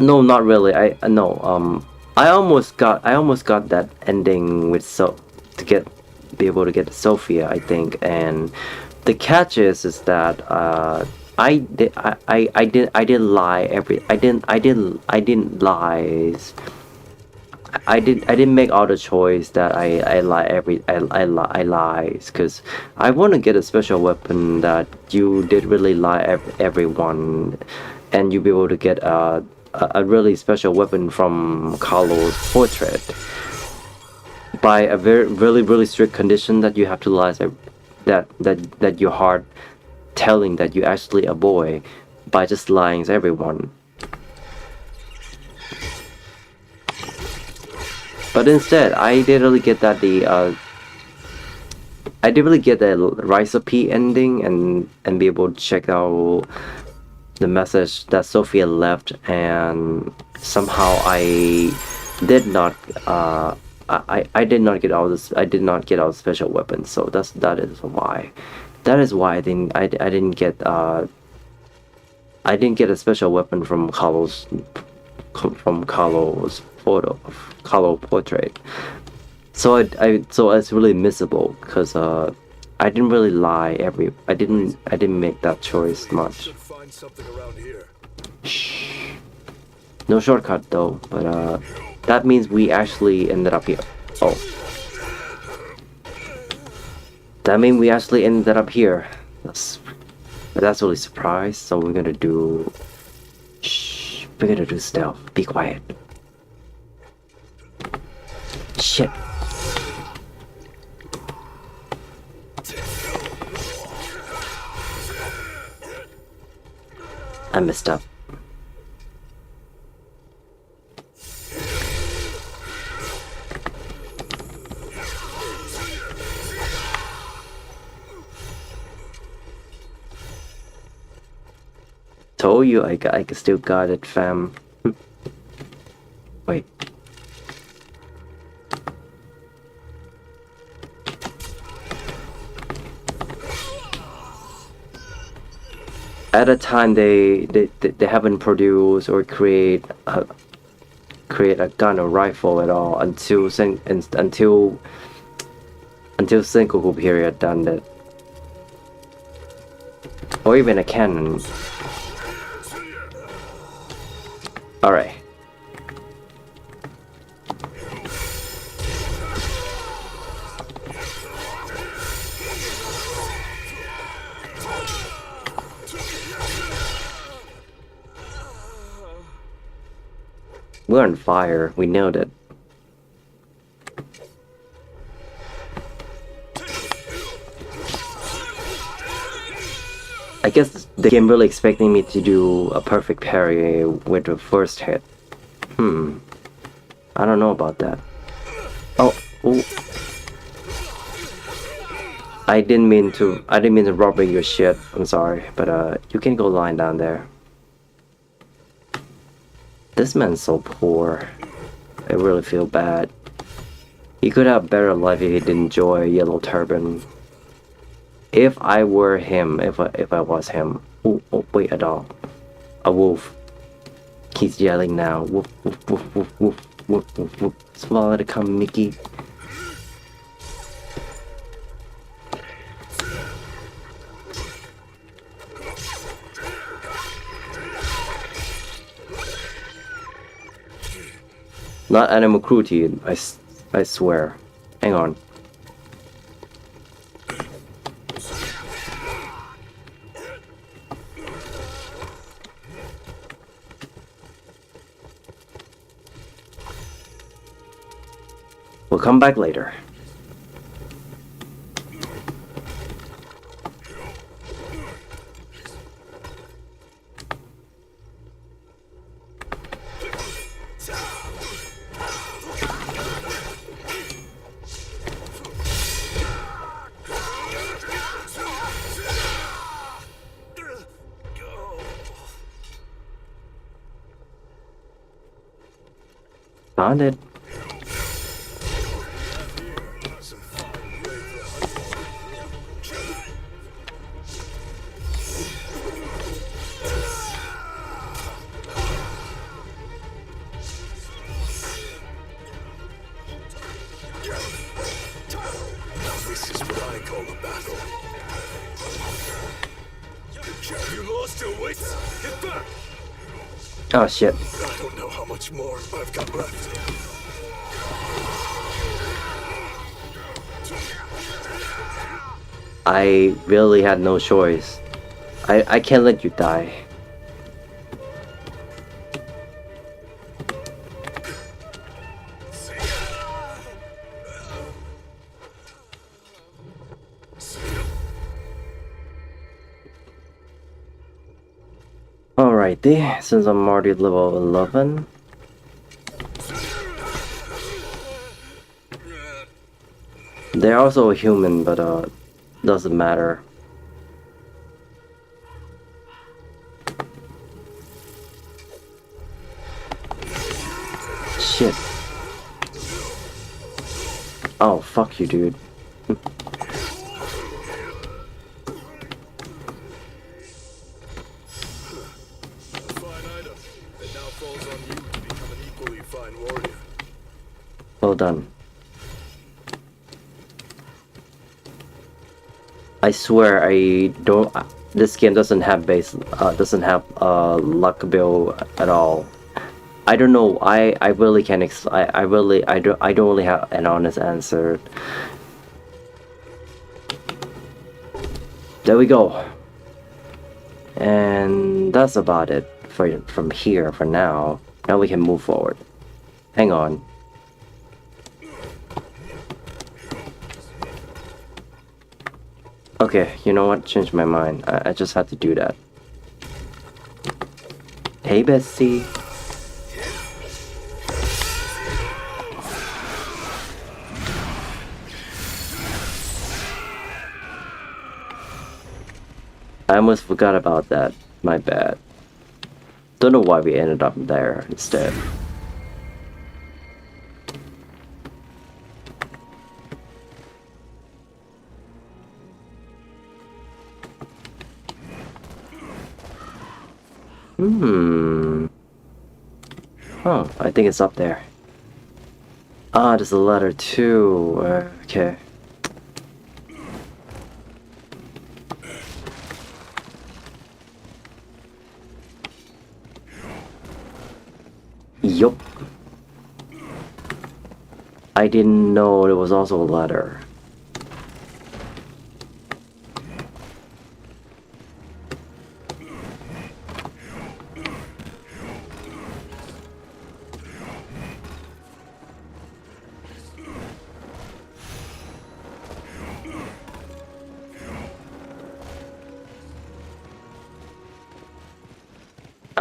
no, not really. I almost got that ending with be able to get Sophia, I think. And the catch is that I didn't lie I didn't make all the choice that I lies because I want to get a special weapon that you did really lie everyone, and you be able to get a really special weapon from Carlo's portrait by a really strict condition that you have to lie that your heart telling that you're actually a boy by just lying to everyone. But instead, I didn't really get that I didn't really get the Rise of P ending and be able to check out the message that Sophia left, and somehow I did not I did not get all this. I did not get all the special weapons, so that is why. That is why I didn't get I didn't get a special weapon from Carlo's Carlo portrait. So so it's really missable because I didn't really lie I didn't make that choice much. Should find something around here. Shh. No shortcut though, but that means we actually ended up here. Oh. That means we actually ended up here. That's really surprised. So we're gonna do. Shh. We're gonna do stealth. Be quiet. Shit. I messed up. Told you I still got it, fam. Wait. At a time they haven't produced or create a gun or rifle at all until Sengoku period done that, or even a cannon. All right. We're on fire. We nailed it. I guess the game really expecting me to do a perfect parry with the first hit. I don't know about that. Oh. I didn't mean to robbing your shit. I'm sorry, but you can go line down there. This man's so poor. I really feel bad. He could have better life if he didn't enjoy Yellow Turban. If I were him, if I was him. Oh, wait, at all. A wolf. He's yelling now. Woof, woof, woof, woof, woof, woof, woof, woof. Swallow to come, Mickey. Not animal cruelty, I swear. Hang on. We'll come back later. Found it. This is what I call a battle. You lost your wits? Get back! Oh shit. I don't know how much more I've got left. I really had no choice. I can't let you die. Alrighty, since I'm already level 11. They're also a human, but doesn't matter. Shit. Oh, fuck you, dude. A fine item. It now falls on you to become an equally fine warrior. Well done. I swear I don't. This game doesn't have luck bill at all. I don't know. I really can't. I really. I don't really have an honest answer. There we go. And that's about it from here for now. Now we can move forward. Hang on. Okay, you know what? Changed my mind. I just had to do that. Hey, Betsy. I almost forgot about that. My bad. Don't know why we ended up there instead. Oh, I think it's up there. Ah, there's a letter too. Okay. Yup. I didn't know there was also a letter.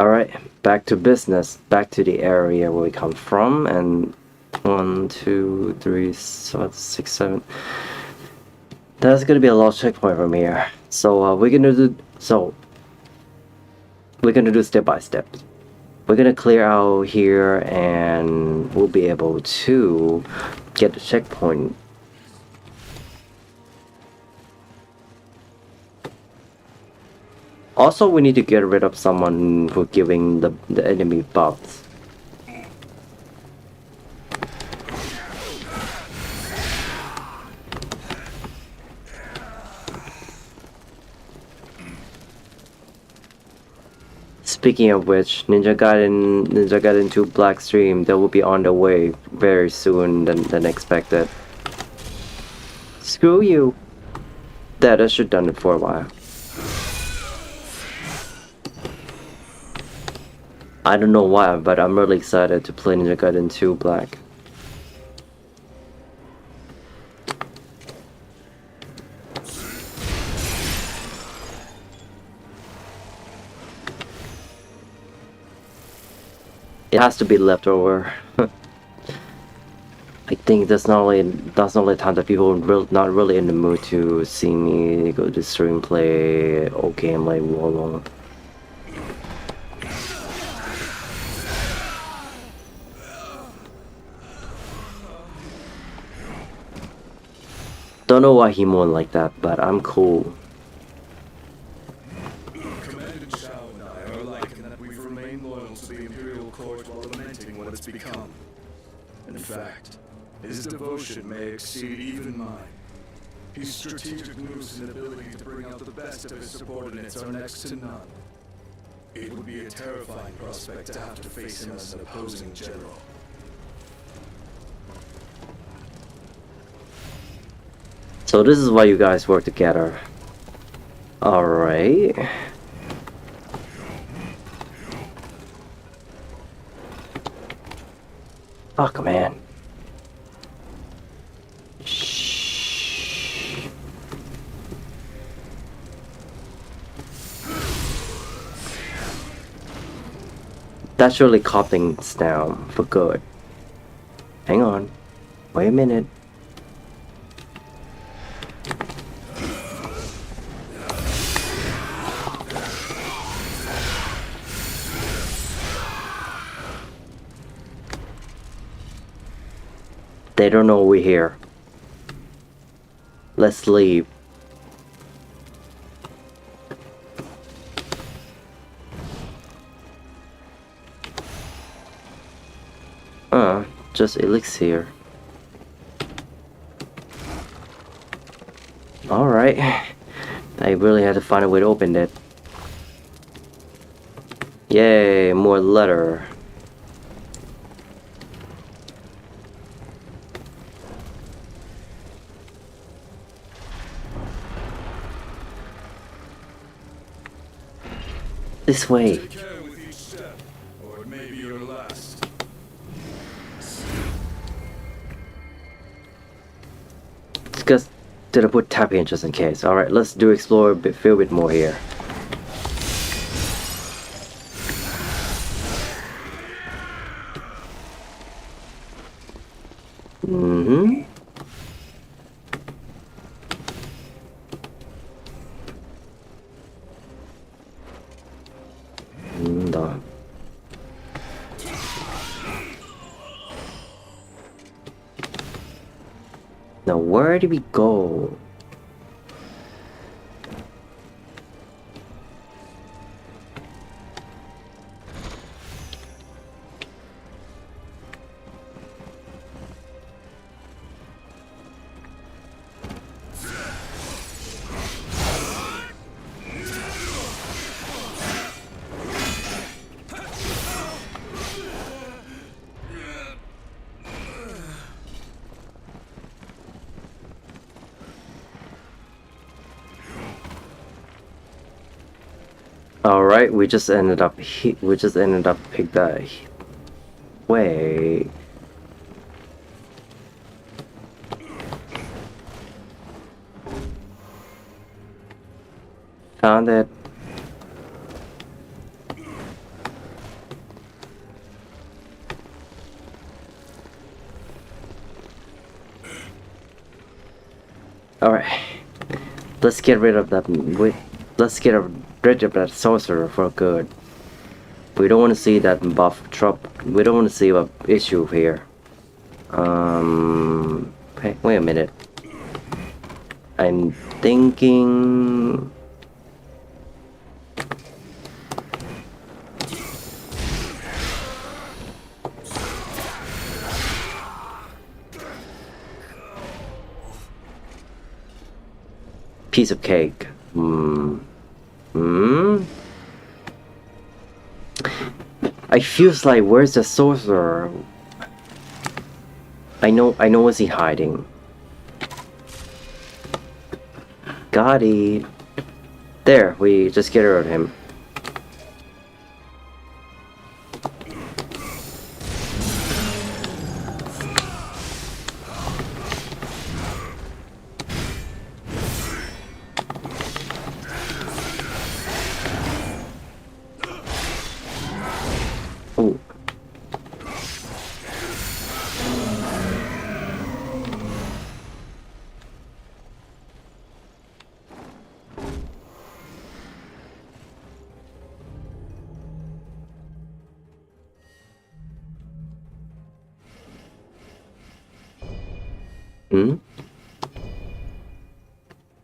Alright, back to business, back to the area where we come from, and 1, 2, 3, 4, 6, 7. That's gonna be a lost checkpoint from here. So we're gonna do step by step. We're gonna clear out here and we'll be able to get the checkpoint. Also, we need to get rid of someone who giving the enemy buffs. Speaking of which, Ninja Gaiden 2 Black Stream, they will be on the way very soon than expected. Screw you! That I should done it for a while. I don't know why, but I'm really excited to play Ninja Gaiden 2 Black. It has to be leftover. I think that's not only time that people are not really in the mood to see me go to stream play old game like Wolong. Don't know why he moaned like that, but I'm cool. Commander Chao and I are alike in that we've remained loyal to the Imperial Court while lamenting what it's become. In fact, his devotion may exceed even mine. His strategic moves and ability to bring out the best of his subordinates are next to none. It would be a terrifying prospect to have to face him as an opposing general. So this is why you guys work together. Alright. Fuck, man. Shh. That's really calmed things down for good. Hang on. Wait a minute. They don't know we're here. Let's leave. Just elixir. Alright. I really had to find a way to open it. Yay, more letter. This way. Take care with each step, or it may be your last. Just did I put tap in just in case. Alright, let's do explore a bit, feel a bit more here. Mm-hmm. Done. Now where do we go? Alright, we just ended up pick that way. Found it. Alright. Let's get rid of that. Let's get rid of that sorcerer for good. We don't want to see that buff drop. We don't want to see an issue here. Hey, wait a minute. I'm thinking. Piece of cake. I feels like where's the sorcerer? I know what's he hiding. Got it. There, we just get rid of him. Oh.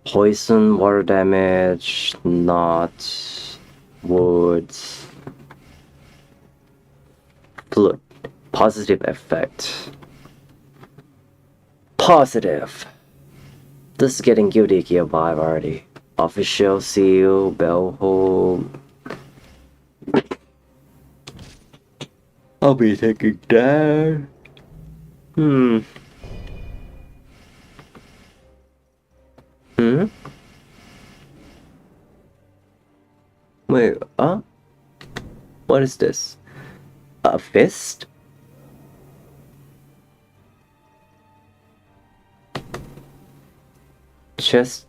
Poison, water damage, not woods. Fluid. Positive effect. Positive. This is getting Guilty Gear vibe already. Official seal, bell hold. I'll be taking that. Wait, what is this? A fist? Chest.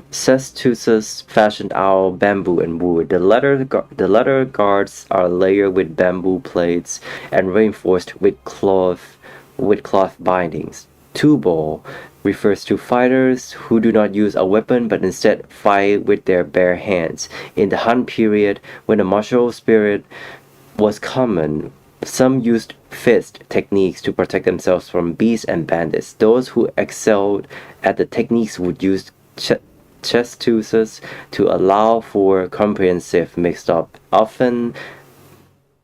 Cestusus fashioned out of bamboo and wood. The leather guards are layered with bamboo plates and reinforced with cloth bindings. Tubal refers to fighters who do not use a weapon but instead fight with their bare hands. In the Han period, when the martial spirit was common, Some used fist techniques to protect themselves from beasts and bandits. Those who excelled at the techniques would use chestuses to allow for comprehensive mixed-up offense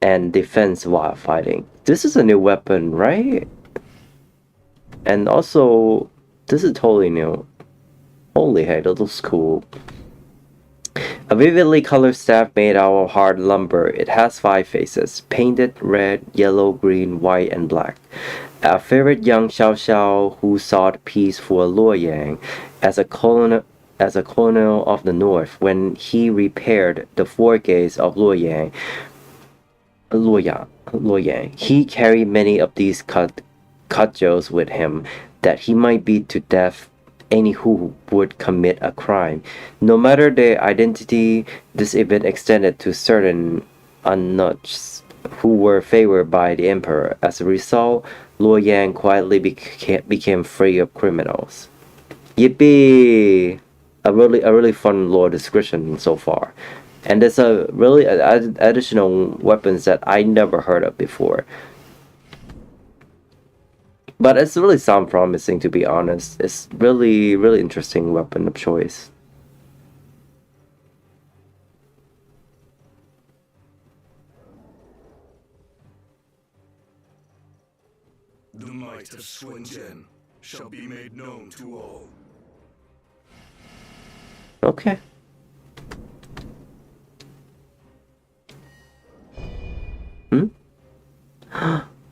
and defense while fighting. This is a new weapon, right? And also, this is totally new. Holy hey, that looks cool. A vividly colored staff made out of hard lumber. It has 5 faces, painted red, yellow, green, white, and black. Our favorite young Xiao Xiao, who sought peace for Luoyang as a colonel of the north, when he repaired the 4 gates of Luoyang, he carried many of these cudgels with him, that he might beat to death any who would commit a crime. No matter their identity, this event extended to certain unknoughts who were favored by the emperor. As a result, Luoyang quietly became free of criminals. Yippee! A really fun lore description so far. And there's a really additional weapons that I never heard of before. But it's really sound promising, to be honest. It's really interesting weapon of choice. The might of Swen shall be made known to all. Okay.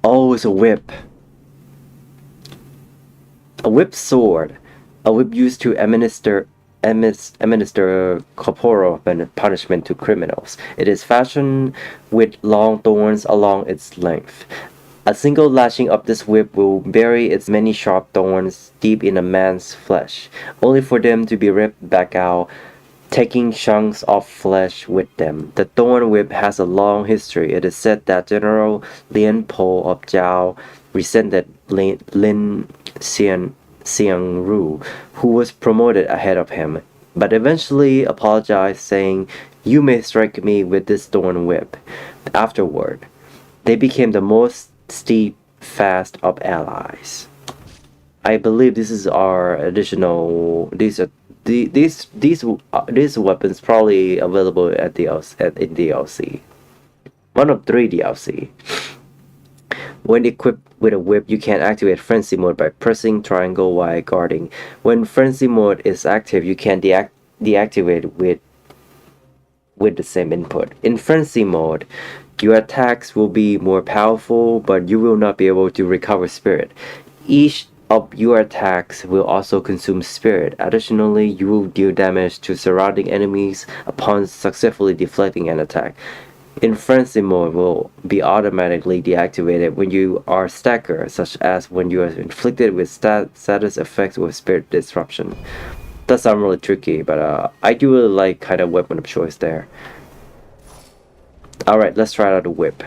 Oh, it's a whip. A whip sword. A whip used to administer corporal punishment to criminals. It is fashioned with long thorns along its length. A single lashing of this whip will bury its many sharp thorns deep in a man's flesh, only for them to be ripped back out, taking chunks of flesh with them. The thorn whip has a long history. It is said that General Lien Po of Zhao resented Lin Xiangru, who was promoted ahead of him, but eventually apologized, saying, "You may strike me with this thorn whip." Afterward, they became the most steadfast of allies. I believe this is our additional. These weapons probably available in DLC. One of 3 DLC. When equipped with a whip, you can activate frenzy mode by pressing triangle while guarding. When frenzy mode is active, you can deactivate with the same input. In frenzy mode, your attacks will be more powerful, but you will not be able to recover spirit. Each of your attacks will also consume spirit. Additionally, you will deal damage to surrounding enemies upon successfully deflecting an attack. In frenzy mode will be automatically deactivated when you are stacker, such as when you are inflicted with status effects with spirit disruption. That sounds really tricky, but I do really like kind of weapon of choice there. Alright, let's try out the whip.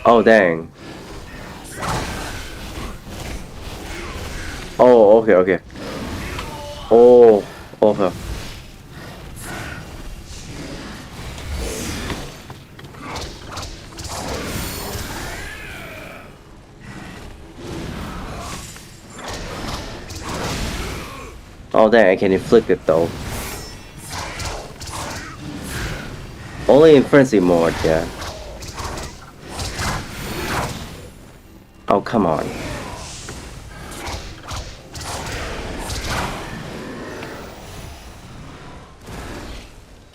Oh dang. Oh, okay. Oh, okay. Oh dang, I can inflict it though. Only in frenzy mode, yeah. Oh, come on.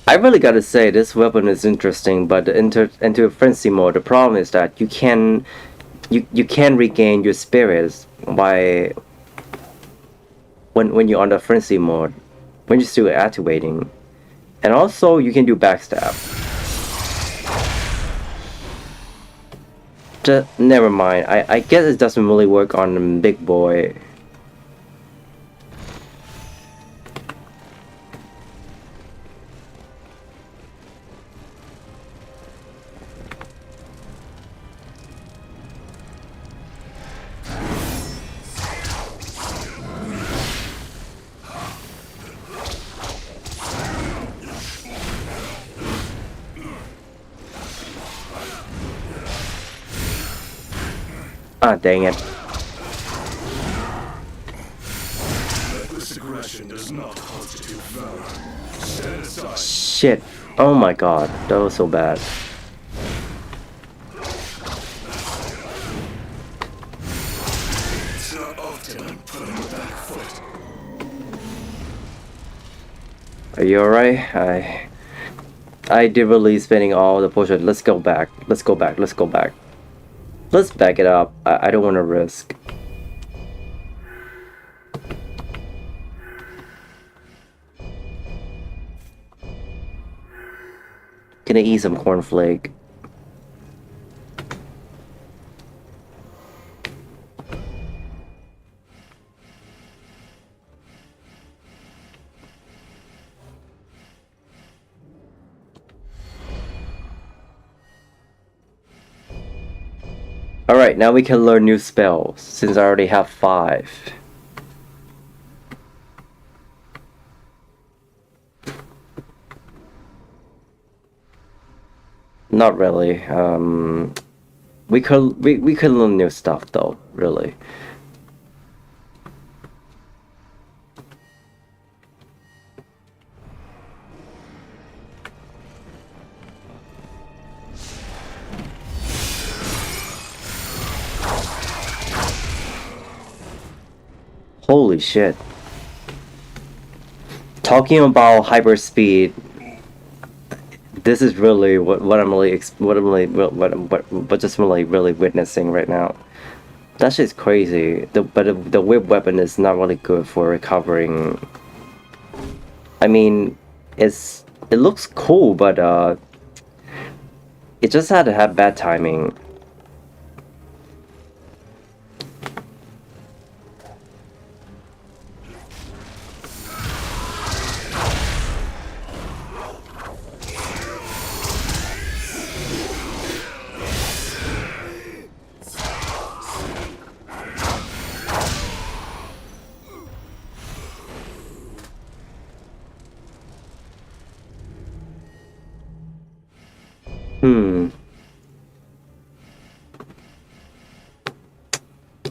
I really gotta say, this weapon is interesting, but into frenzy mode, the problem is that you can regain your spirits by when you're on the frenzy mode, when you're still activating. And also you can do backstab. Just never mind. I guess it doesn't really work on the big boy. Ah, dang it. Reckless aggression does not constitute valor. Stand aside. Shit. Oh my god. That was so bad. It's not often I'm put on the back foot. Are you alright? I did really spending all the potion. Let's go back. Let's go back. Let's go back. Let's back it up. I don't want to risk. Gonna eat some cornflake. Alright, now we can learn new spells, since I already have 5. Not really. We could learn new stuff though, really. Holy shit. Talking about hyperspeed, this is really what I'm really really witnessing right now. That shit's crazy. But the whip weapon is not really good for recovering. I mean, it looks cool, but it just had to have bad timing.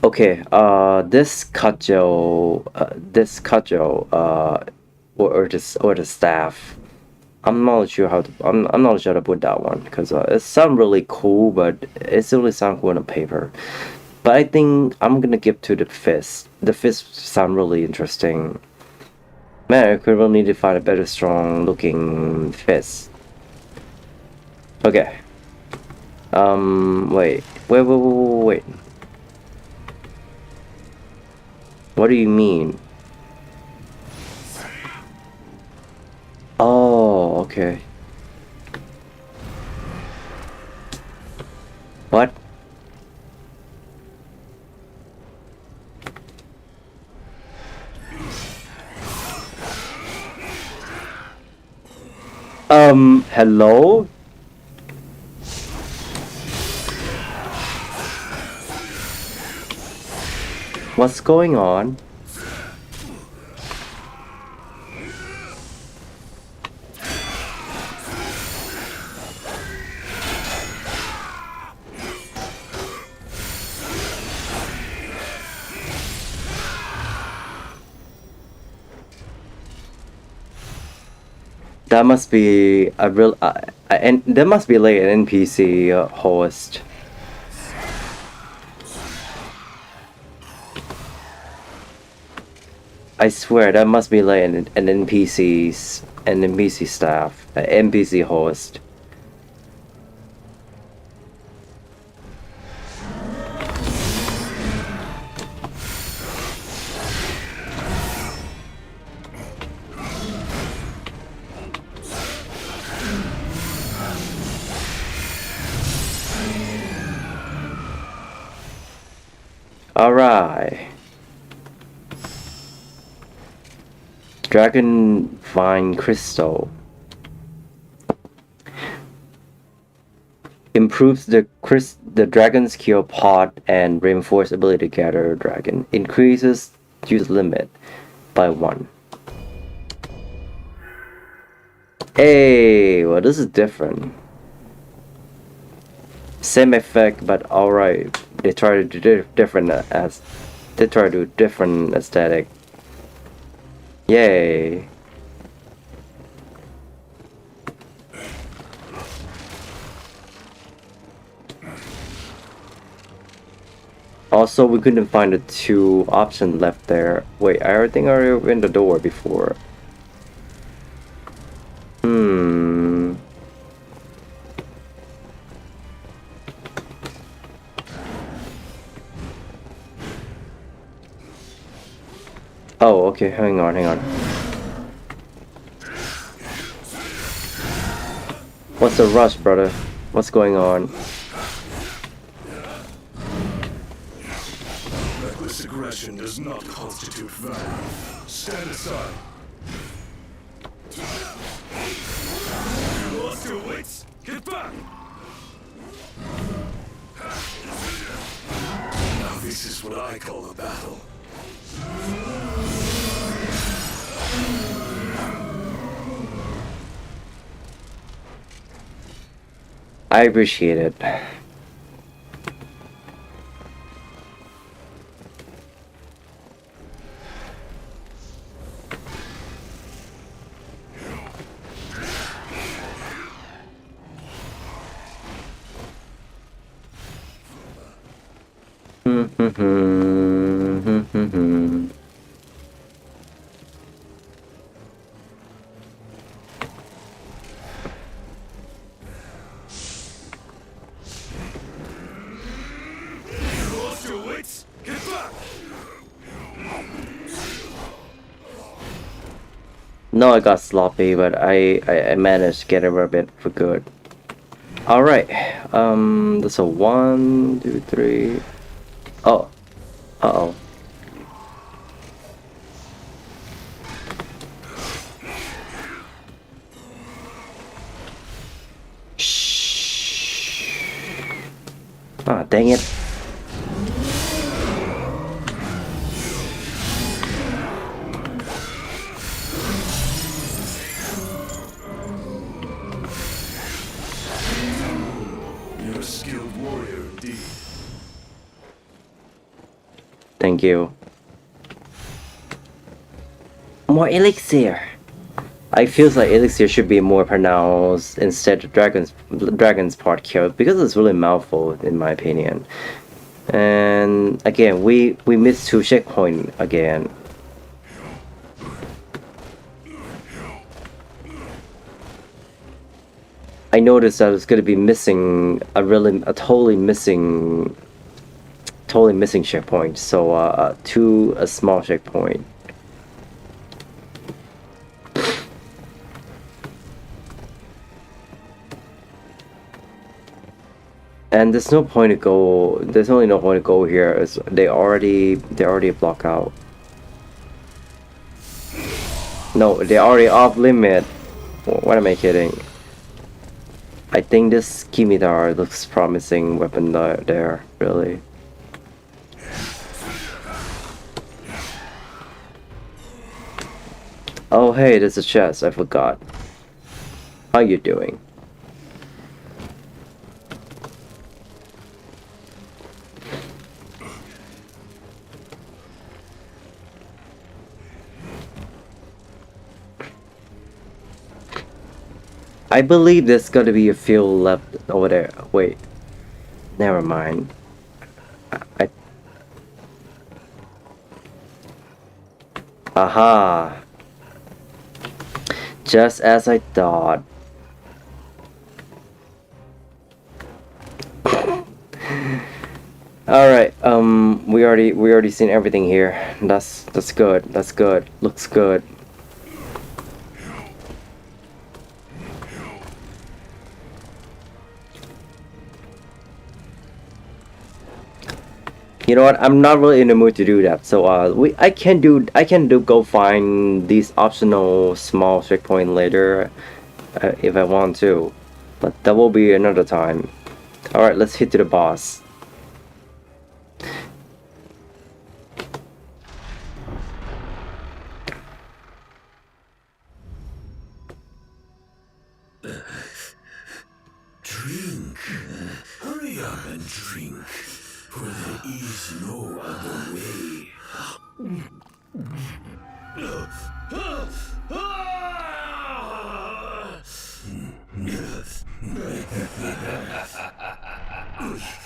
Okay, this cudgel, or the staff. I'm not sure how to. I'm not sure how to put that one because it sounds really cool, but it really sounds cool on paper. But I think I'm gonna give to the fist. The fist sound really interesting. Man, I could really need to find a better, strong looking fist. Okay. Wait. What do you mean? Oh, okay. What? Hello? What's going on? That must be a real, and there must be like an NPC host. I swear that must be like an NPC staff, an NPC host. Alright. Dragon Vine Crystal. Improves the dragon's kill pod and reinforce ability to gather dragon. Increases use limit by 1. Hey, well this is different. Same effect, but alright. They try to do different different aesthetic. Yay. Also, we couldn't find the 2 options left there. Wait, I think I already opened the door before. Oh, okay, hang on. What's the rush, brother? What's going on? Reckless aggression does not constitute valor. Stand aside. You lost your wits. Get back. Now this is what I call a battle. I appreciate it. No, I got sloppy, but I managed to get it a bit for good. Alright, that's a 1, 2, 3. Oh, uh-oh. Shh. Ah, dang it. You're a skilled warrior indeed. Thank you. More elixir. I feel like elixir should be more pronounced instead of dragon's part killed because it's really mouthful in my opinion. And again, we missed 2 checkpoints again. I noticed I was gonna be missing a totally missing checkpoint. So a small checkpoint. And there's no point to go. There's only no point to go here. As they already block out. No, they're already off limit. What am I kidding? I think this scimitar looks promising weapon there, really. Oh hey, there's a chest, I forgot. How you doing? I believe there's gonna be a field left over there. Wait. Never mind. Aha. Just as I thought. Alright, we already seen everything here. That's good. That's good. Looks good. You know what? I'm not really in the mood to do that. So I can go find these optional small checkpoint later if I want to, but that will be another time. All right, let's hit to the boss. Drink. Hurry up and drink, for there is no other way.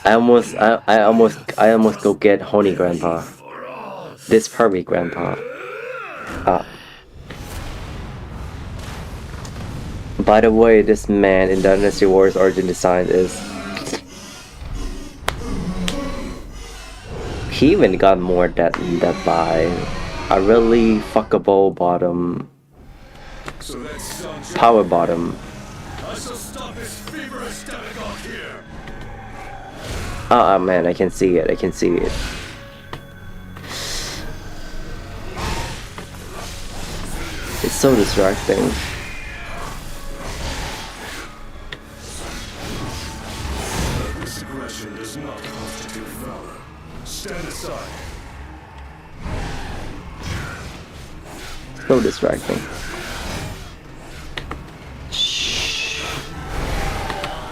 I almost go get Honey Grandpa. This Furby Grandpa. By the way, this man in Dynasty Wars Origin Design is... He even got more that by a really fuckable bottom. Power bottom. I shall stop his feverish demagogue here. Oh man, I can see it, I can see it. It's so distracting. This aggression does not constitute valor. Stand aside. So distracting.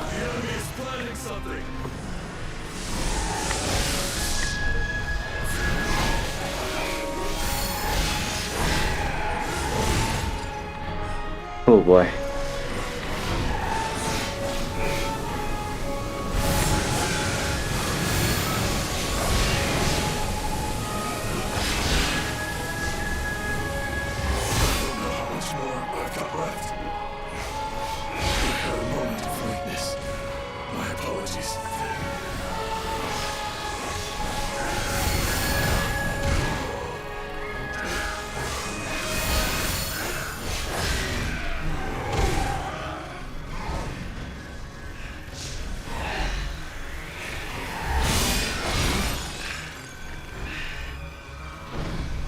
The enemy is planning something. Oh boy. Much more I've got left. I had a moment of weakness. My apologies.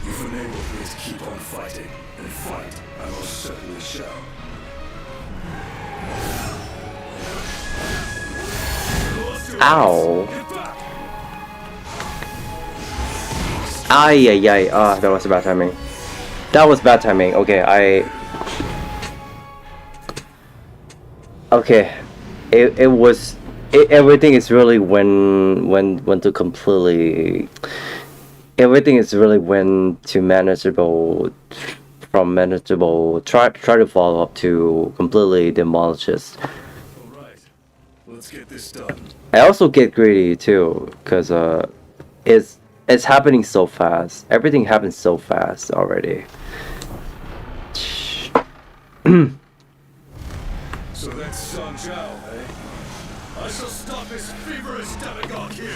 You've enabled me to keep on fighting, and fight I most certainly shall. Ow. Get back! Ay ay ay. Ah, that was bad timing. That was bad timing. Okay, Okay. Everything is really when to completely... Everything is really when to manageable, from manageable, try to follow up to completely demolishes. Alright, let's get this done. I also get greedy too, cause it's happening so fast. Everything happens so fast already. So that's Sun Chao, eh? I shall stop his feverish demagogue here.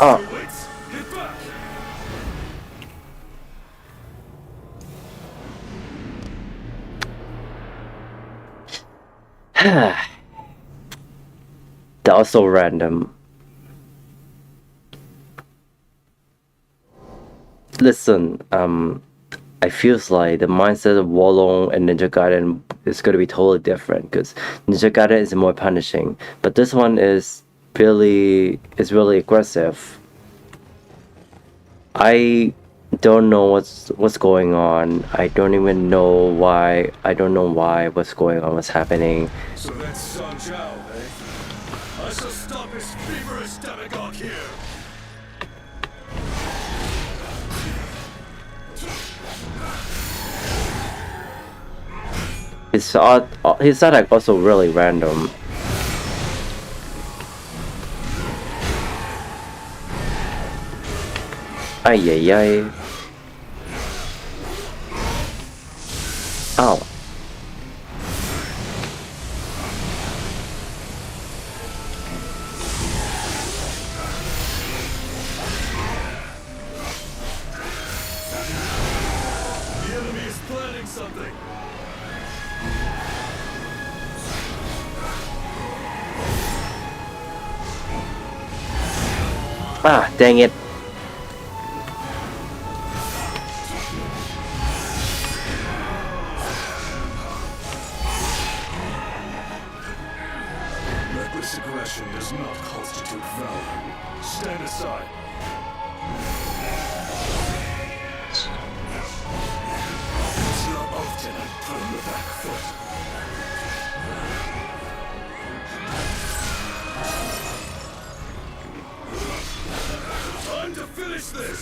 Oh. Wits, get back! That was so random. Listen, I feels like the mindset of Wolong and Ninja Gaiden is gonna be totally different because Ninja Gaiden is more punishing, but this one is really aggressive. I don't know what's going on. I don't even know why. I don't know why. What's going on? What's happening? So that's Sun Chao, eh? I shall stop his feverish demagogue here. His attack also really random. Ay ay ay. Ow. Ah, dang it. Reckless aggression does not constitute valor. Stand aside. It's not often I put on the back foot. Time to finish this!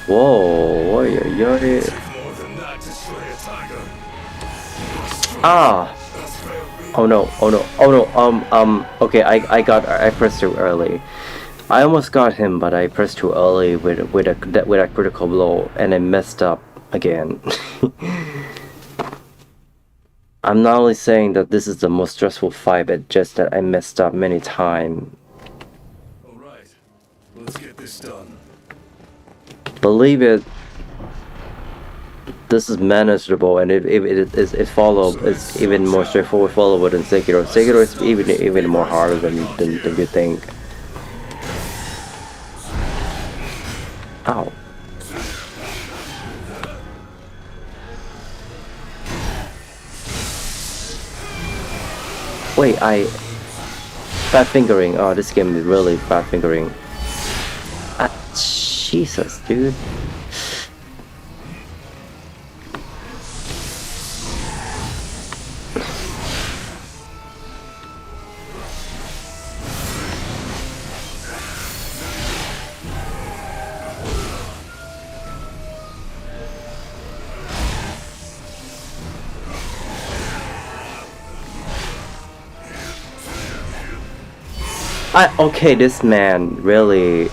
Whoa, you're More than that to slay a tiger. Ah. Oh no, oh no, oh no, okay, I pressed too early. I almost got him, but I pressed too early with a critical blow, and I messed up again. I'm not only saying that this is the most stressful fight, but just that I messed up many times. Alright, let's get this done. Believe it, this is manageable, and it follow it's even more straightforward followable than Sekiro. Sekiro is even more harder than you think. Ow. Wait, fat fingering. Oh, this game is really fat fingering. Ah, Jesus, dude. Okay, this man really.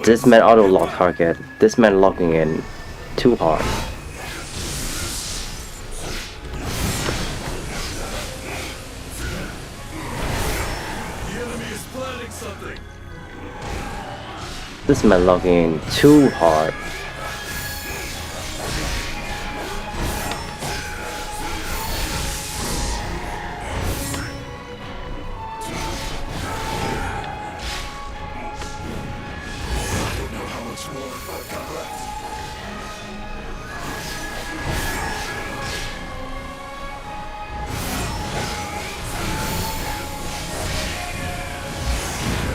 This man auto lock target. This man locking in too hard. The enemy is planning something. This man locking in too hard.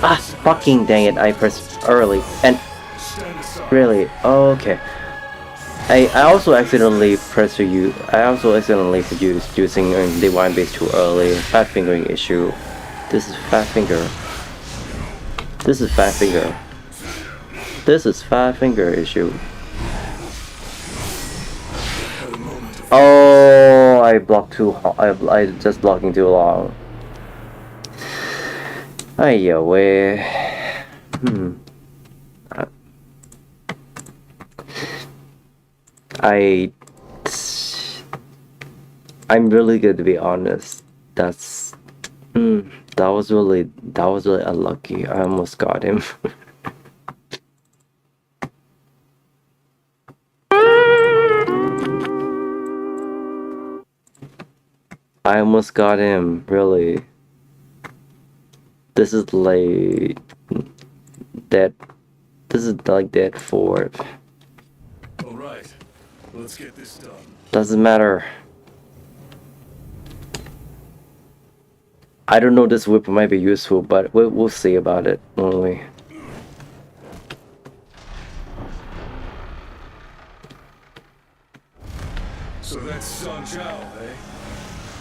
Ah, fucking dang it, I pressed early, and really, okay. I also accidentally pressed to use, using Divine Base too early. Fat fingering issue. This is fat finger. This is fat finger. This is fat finger issue. Oh, I blocked too hard. I just blocking too long. Ay, way. I'm really good, to be honest. That was really unlucky. I almost got him. I almost got him, really. This is like dead. This is like dead fourth. All right, let's get this done. Doesn't matter. I don't know. This whip might be useful, but we'll see about it, won't we? So that's Song Chao, eh?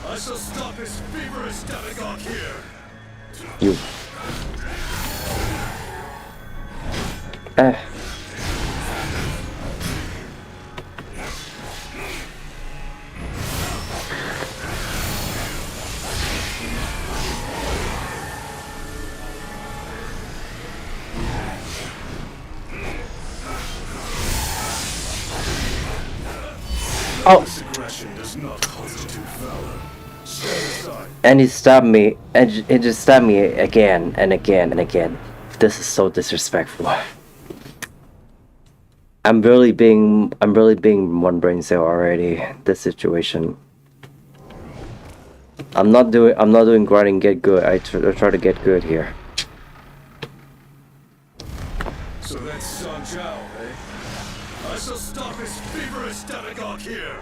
I shall stop his feverish demagogue here. You. Oh. Aggression does not constitute valor. Stand aside. And he stabbed me, and it just stabbed me again and again and again. This is so disrespectful. I'm really being one brain cell already. This situation. I'm not doing grinding get good. I try to get good here. So that's Song Chao, eh? I shall stop his feverish demagogue here!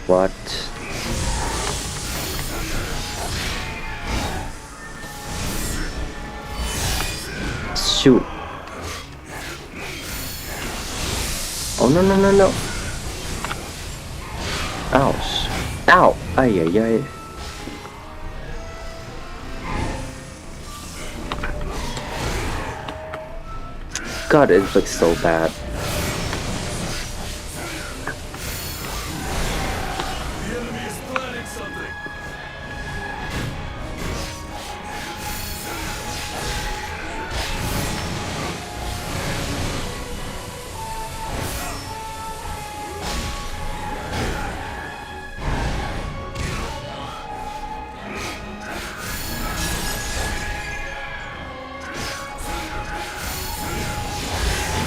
What? Shoot. Oh no no no no. Ouch. Ow. Ay ay ay. God, it looks so bad. The enemy is planning something!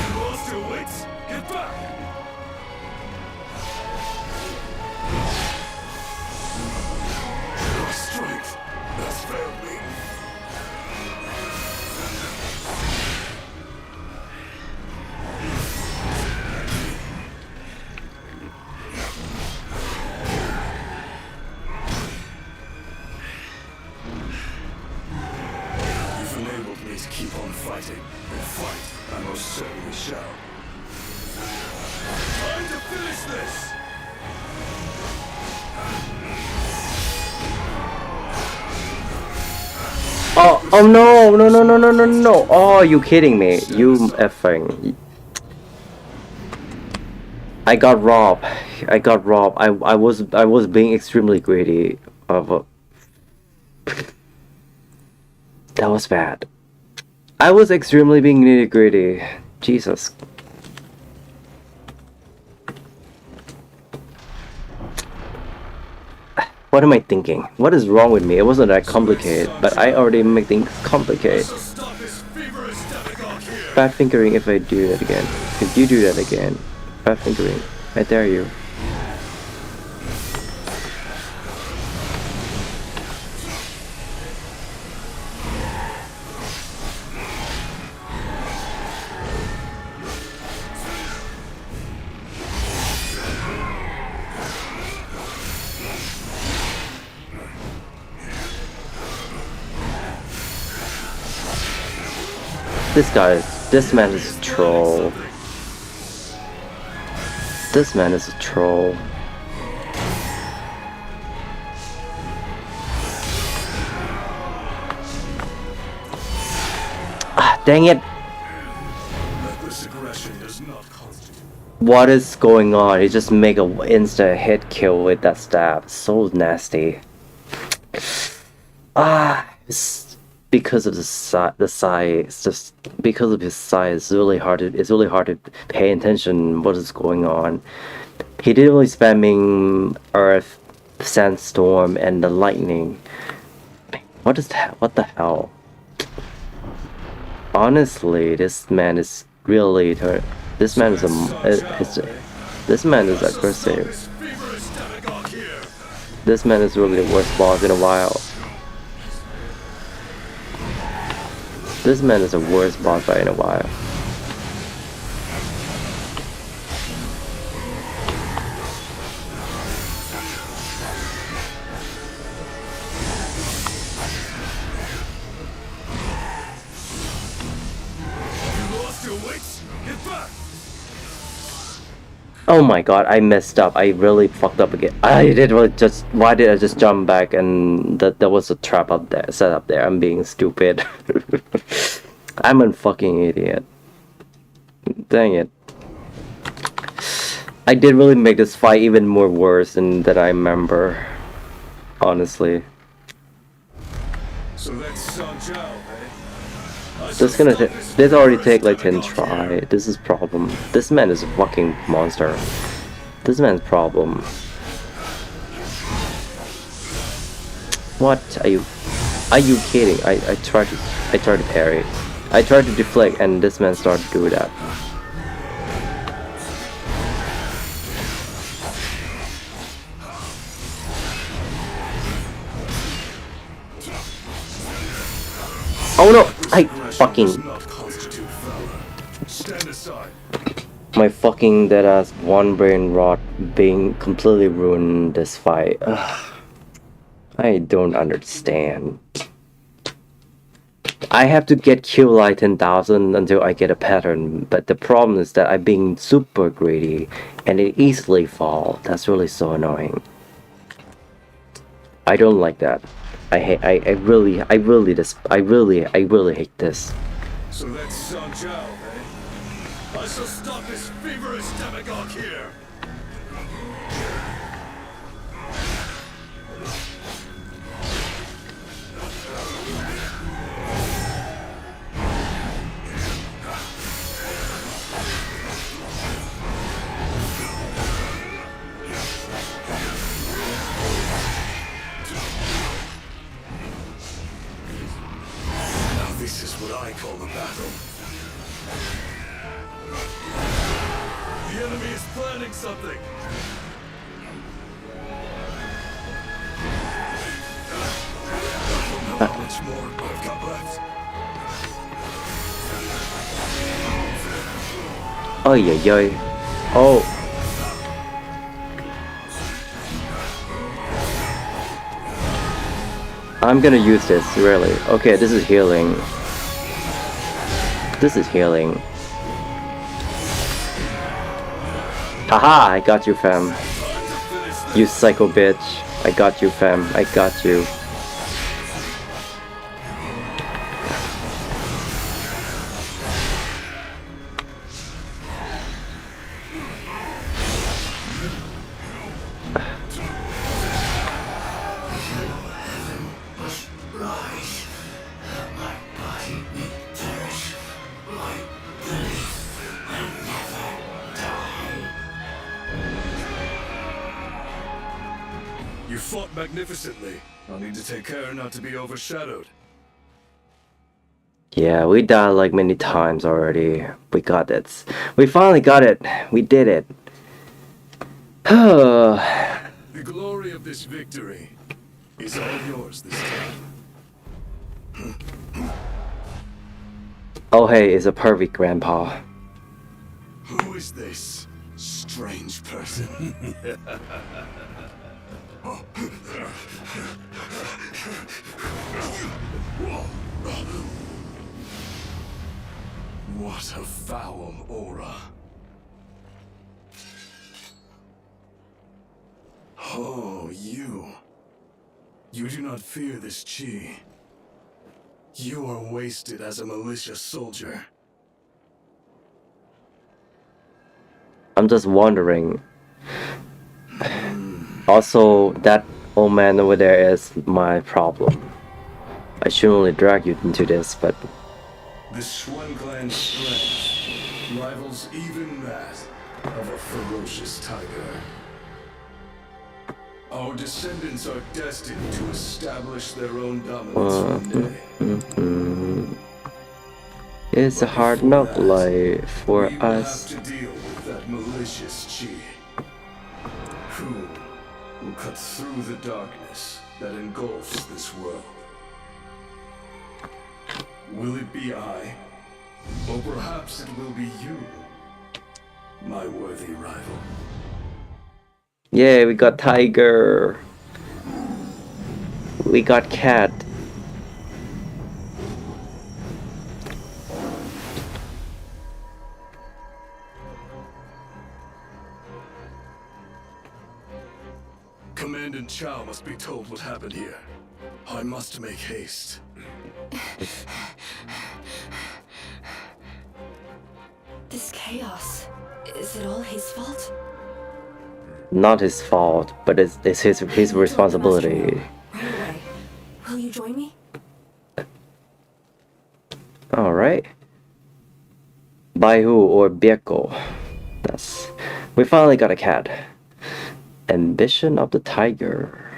You lost your wits? Get back! Your strength has failed me. You've enabled me to keep on fighting, and fight I most certainly shall. Time to finish this! Oh no no no no no no no! Oh, you kidding me? You effing! I got robbed. I got robbed. I was being extremely greedy of a. That was bad. I was extremely being nitty gritty. Jesus. What am I thinking? What is wrong with me? It wasn't that complicated, but I already make things complicated. Shall stop his feverish demagogue here! Bad fingering if I do that again. If you do that again. Bad fingering. I dare you. This man is a troll. This man is a troll. Ah, dang it! That this aggression does not constitute. What is going on? He just make a insta hit kill with that stab. So nasty. Ah, it's because of the size. Just because of his size, it's really hard to pay attention what is going on. He did really spamming earth, sandstorm, and the lightning. What is that? What the hell? Honestly, this man is really this man is this man is aggressive. This man is really the worst boss in a while. This man is the worst boss fight in a while. You lost your wits? Get back! Oh my god, I messed up. I really fucked up again. I did really just. Why did I just jump back and that was a trap up there, set up there? I'm being stupid. I'm a fucking idiot. Dang it. I did really make this fight even more worse than that I remember. Honestly. So that's Song Chao, eh? This already take like 10 try. This is problem. This man is a fucking monster. This man's problem. What are you? Are you kidding? I tried to parry. I tried to deflect, and this man started to do that. Oh no! I fucking. Stand aside. My fucking deadass one brain rot being completely ruined this fight. Ugh. I don't understand. I have to get Q like 10,000 until I get a pattern, but the problem is that I'm being super greedy and it easily fall. That's really so annoying. I don't like that. I really hate this. So that's Song Chao, eh? I shall stop this feverish demagogue here. This is what I call a battle. The enemy is planning something. How much more I've got left? Oh yeah. Oh. I'm gonna use this, really. Okay, this is healing. This is healing. Haha, I got you, fam. You psycho bitch. I got you, fam. I got you. You fought magnificently. I'll need to take care not to be overshadowed. Yeah, we died like many times already. We got it. We finally got it. We did it. The glory of this victory is all yours this time. Oh hey, it's a perfect grandpa. Who is this strange person? What a foul aura. Oh, you. You do not fear this chi. You are wasted as a militia soldier. I'm just wondering. Also, that old man over there is my problem. I shouldn't only drag you into this, but The Schwen clan's strength rivals even that of a ferocious tiger. Our descendants are destined to establish their own dominance one day. it's a hard knock life for We will us. have to deal with that malicious chi, who will cut through the darkness that engulfs this world. Will it be I? Or perhaps it will be you, my worthy rival. Yeah, we got tiger. We got cat. Commandant Chao must be told what happened here. I must make haste. This chaos, is it all his fault? Not his fault, but it's his responsibility. Right away. Will you join me? Alright. Baihu or Bieko. We finally got a cat. Ambition of the Tiger.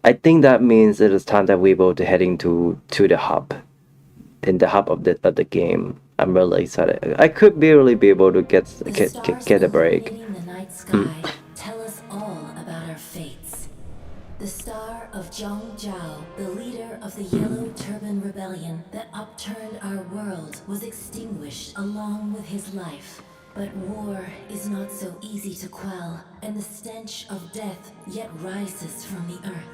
I think that means it is time that we're able to heading to the hub. In the hub of the game. I'm really excited. I could barely be able to get a break. Illuminating the night sky tell us all about our fates. The star of Zhangjiao, the leader of the Yellow Turban Rebellion that upturned our world, was extinguished along with his life. But war is not so easy to quell, and the stench of death yet rises from the earth.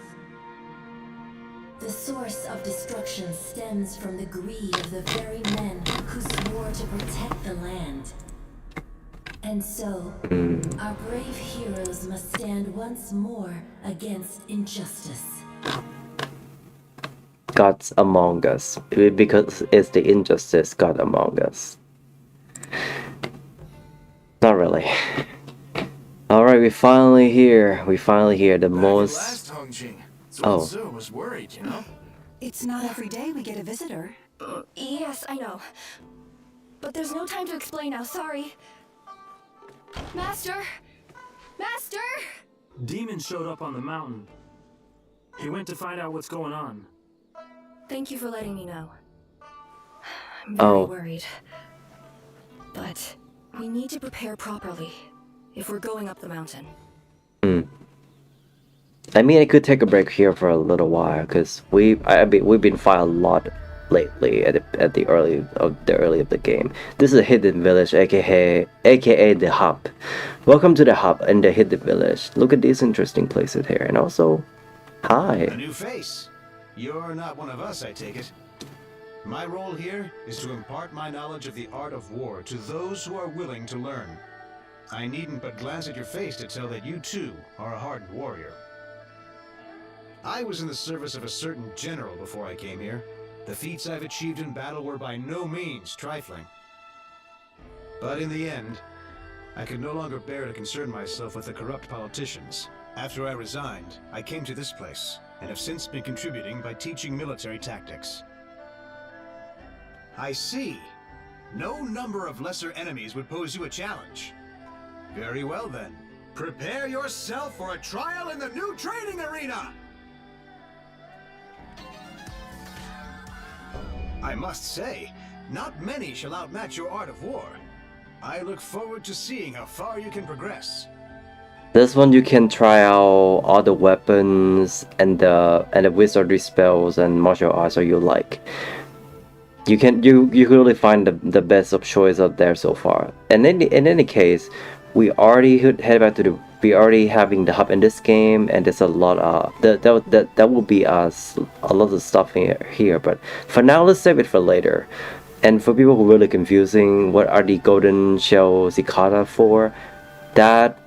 The source of destruction stems from the greed of the very men who swore to protect the land. And so, our brave heroes must stand once more against injustice. Gods among us. Because it's the injustice God among us. Not really. Alright, we're finally here. The most... Last Hongjing. Oh. Zuo was worried, you know? It's not every day we get a visitor. Yes, I know. But there's no time to explain now, sorry. Master! Master! Demon showed up on the mountain. He went to find out what's going on. Thank you for letting me know. I'm very worried. But we need to prepare properly if we're going up the mountain. I mean, I could take a break here for a little while because we've been fighting a lot lately at the early of the game. This is a hidden village, aka the hub. Welcome to the hub and the hidden village. Look at these interesting places here, and also, hi. A new face. You're not one of us, I take it. My role here is to impart my knowledge of the art of war to those who are willing to learn. I needn't but glance at your face to tell that you too are a hardened warrior. I was in the service of a certain general before I came here. The feats I've achieved in battle were by no means trifling. But in the end, I could no longer bear to concern myself with the corrupt politicians. After I resigned, I came to this place, and have since been contributing by teaching military tactics. I see. No number of lesser enemies would pose you a challenge. Very well then. Prepare yourself for a trial in the new training arena! I must say, not many shall outmatch your art of war. I look forward to seeing how far you can progress. This one you can try out all the weapons and the wizardry spells and martial arts that you like. You can really find the best of choice out there so far. And in any case, we already head back to we already having the hub in this game, and there's a lot that will be a lot of stuff here. But for now, let's save it for later. And for people who are really confusing, what are the golden shell cicada for? That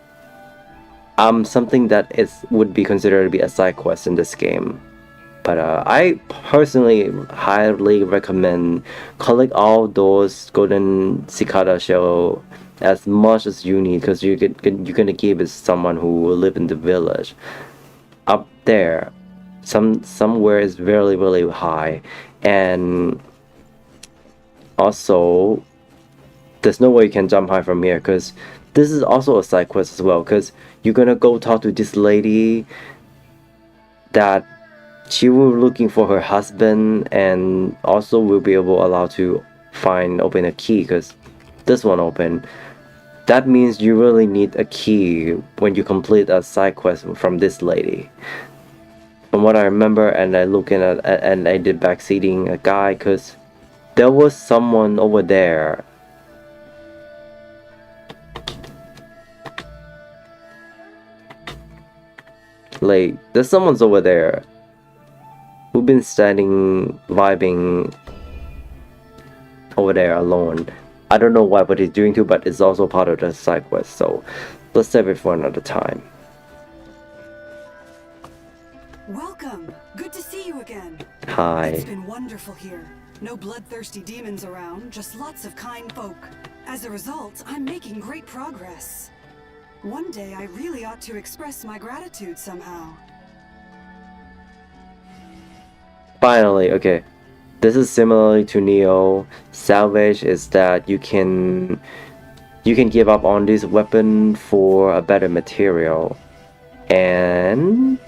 something that would be considered to be a side quest in this game. But I personally highly recommend collect all those golden cicada shell as much as you need, because you're gonna give it someone who will live in the village. Up there, somewhere is really really high, and also there's no way you can jump high from here, because this is also a side quest as well, because you're gonna go talk to this lady that she will be looking for her husband, and also will be allowed to open a key, because this one open. That means you really need a key when you complete a side quest from this lady. From what I remember, and I looking at and I did backseating a guy, because there was someone over there. Like, there's someone's over there who've been standing, vibing over there alone. I don't know what he's doing too, but it's also part of the side quest, so let's save it for another time. Welcome! Good to see you again. Hi. It's been wonderful here. No bloodthirsty demons around, just lots of kind folk. As a result, I'm making great progress. One day I really ought to express my gratitude somehow. Finally, okay. This is similarly to Neo. Salvage is that you can You can give up on this weapon for a better material, and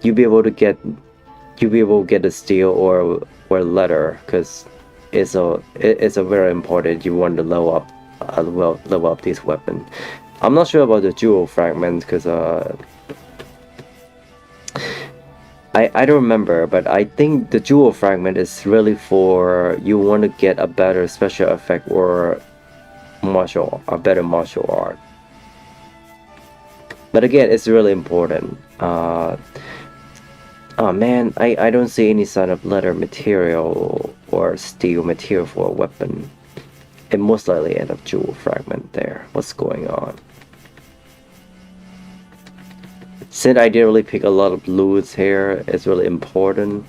you'll be able to get a steel or leather, because it's a very important. You want to level up this weapon. I'm not sure about the jewel fragments, because I don't remember, but I think the jewel fragment is really for you want to get a better special effect or a better martial art. But again, it's really important. Oh man, I don't see any sign of leather material or steel material for a weapon. It most likely end up jewel fragment there. What's going on? Since I didn't really pick a lot of loots here, it's really important.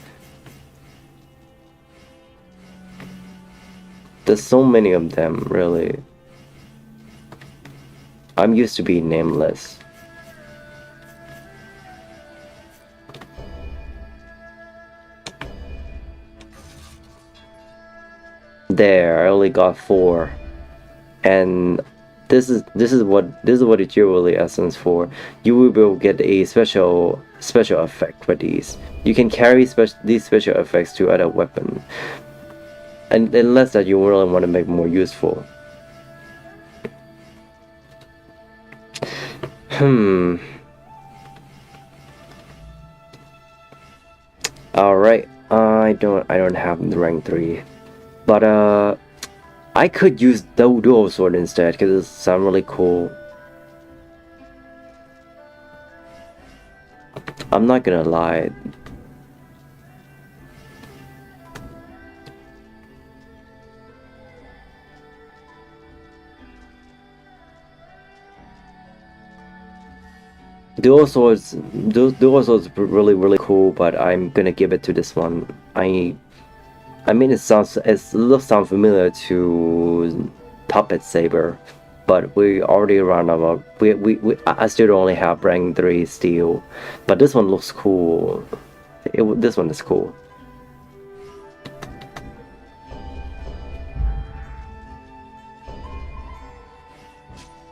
There's so many of them, really. I'm used to being nameless. There, I only got 4, and this is what the jewelry essence for. You will be able to get a special effect for these. You can carry these special effects to other weapon, and unless that you really want to make more useful. All right, I don't have the rank 3. But I could use the dual sword instead, because it sounds really cool. I'm not gonna lie. Dual swords really cool, but I'm gonna give it to this one. I mean, it looks familiar to Puppet Saber, but we already run out of. I still only have rank 3 steel, but this one looks cool. This one is cool.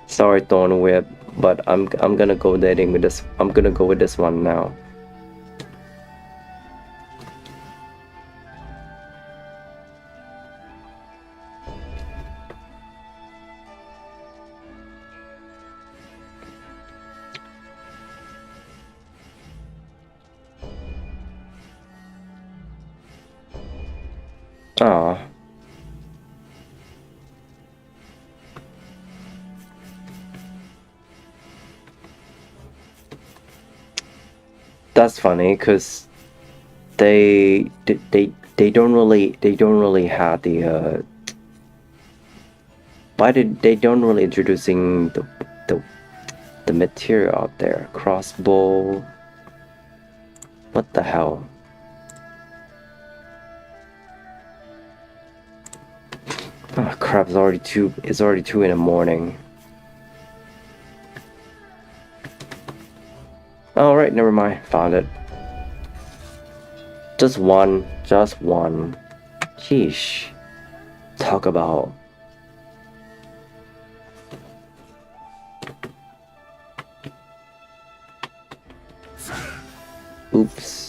Sorry, Thorn Whip, but I'm gonna go dating with this. I'm gonna go with this one now. Ah. That's funny, cause they don't really have the why did they don't really introducing the material out there. Crossbow. What the hell? Oh crap, it's already 2 in the morning. Alright, never mind. Found it. Just one. Sheesh. Talk about. Oops.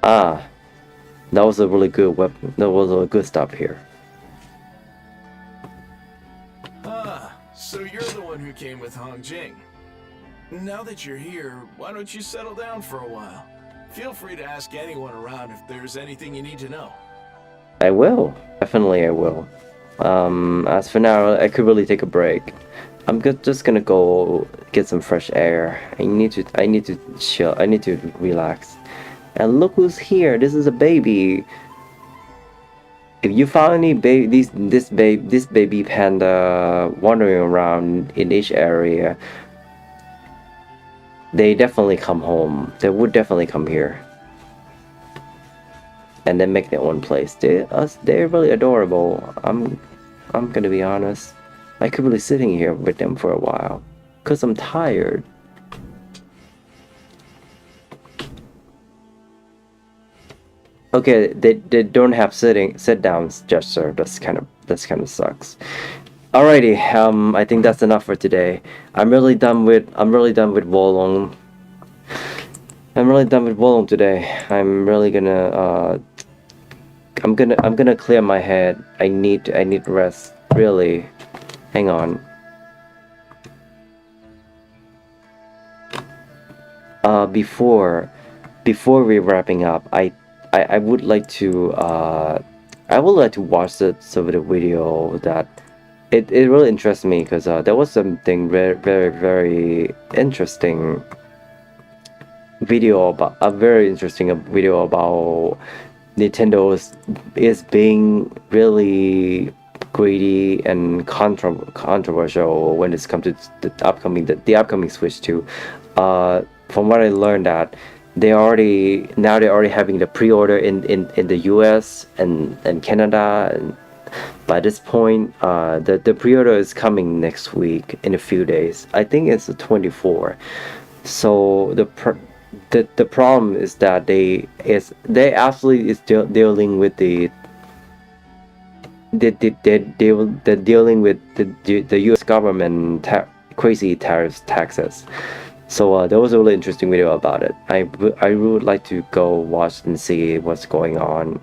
Ah, that was a really good weapon. That was a good stop here. Ah, so you're the one who came with Hong Jing. Now that you're here, why don't you settle down for a while? Feel free to ask anyone around if there's anything you need to know. I will. Definitely I will. As for now, I could really take a break. I'm just gonna go get some fresh air. I need to chill. I need to relax. And look who's here. This is a baby. If you found any this baby panda wandering around in each area, they definitely come home. They would definitely come here. And then make their own place. They're really adorable. I'm gonna be honest. I could be sitting here with them for a while. Cause I'm tired. Okay, they don't have sit downs gesture. That's kind of sucks. Alrighty, I think that's enough for today. I'm really done with Wolong. I'm really done with Wolong today. I'm really gonna I'm gonna clear my head. I need rest. Really. Hang on. Before we wrapping up, I would like to watch the video that it really interests me, because there was something very interesting video about Nintendo is being really greedy and controversial when it's come to the upcoming Switch 2. From what I learned, that they're already having the pre-order in the US and Canada, and by this point the pre-order is coming next week in a few days. I think it's the 24th. So the problem is that they absolutely is dealing with they're dealing with the US government crazy taxes. So there was a really interesting video about it. I would like to go watch and see what's going on.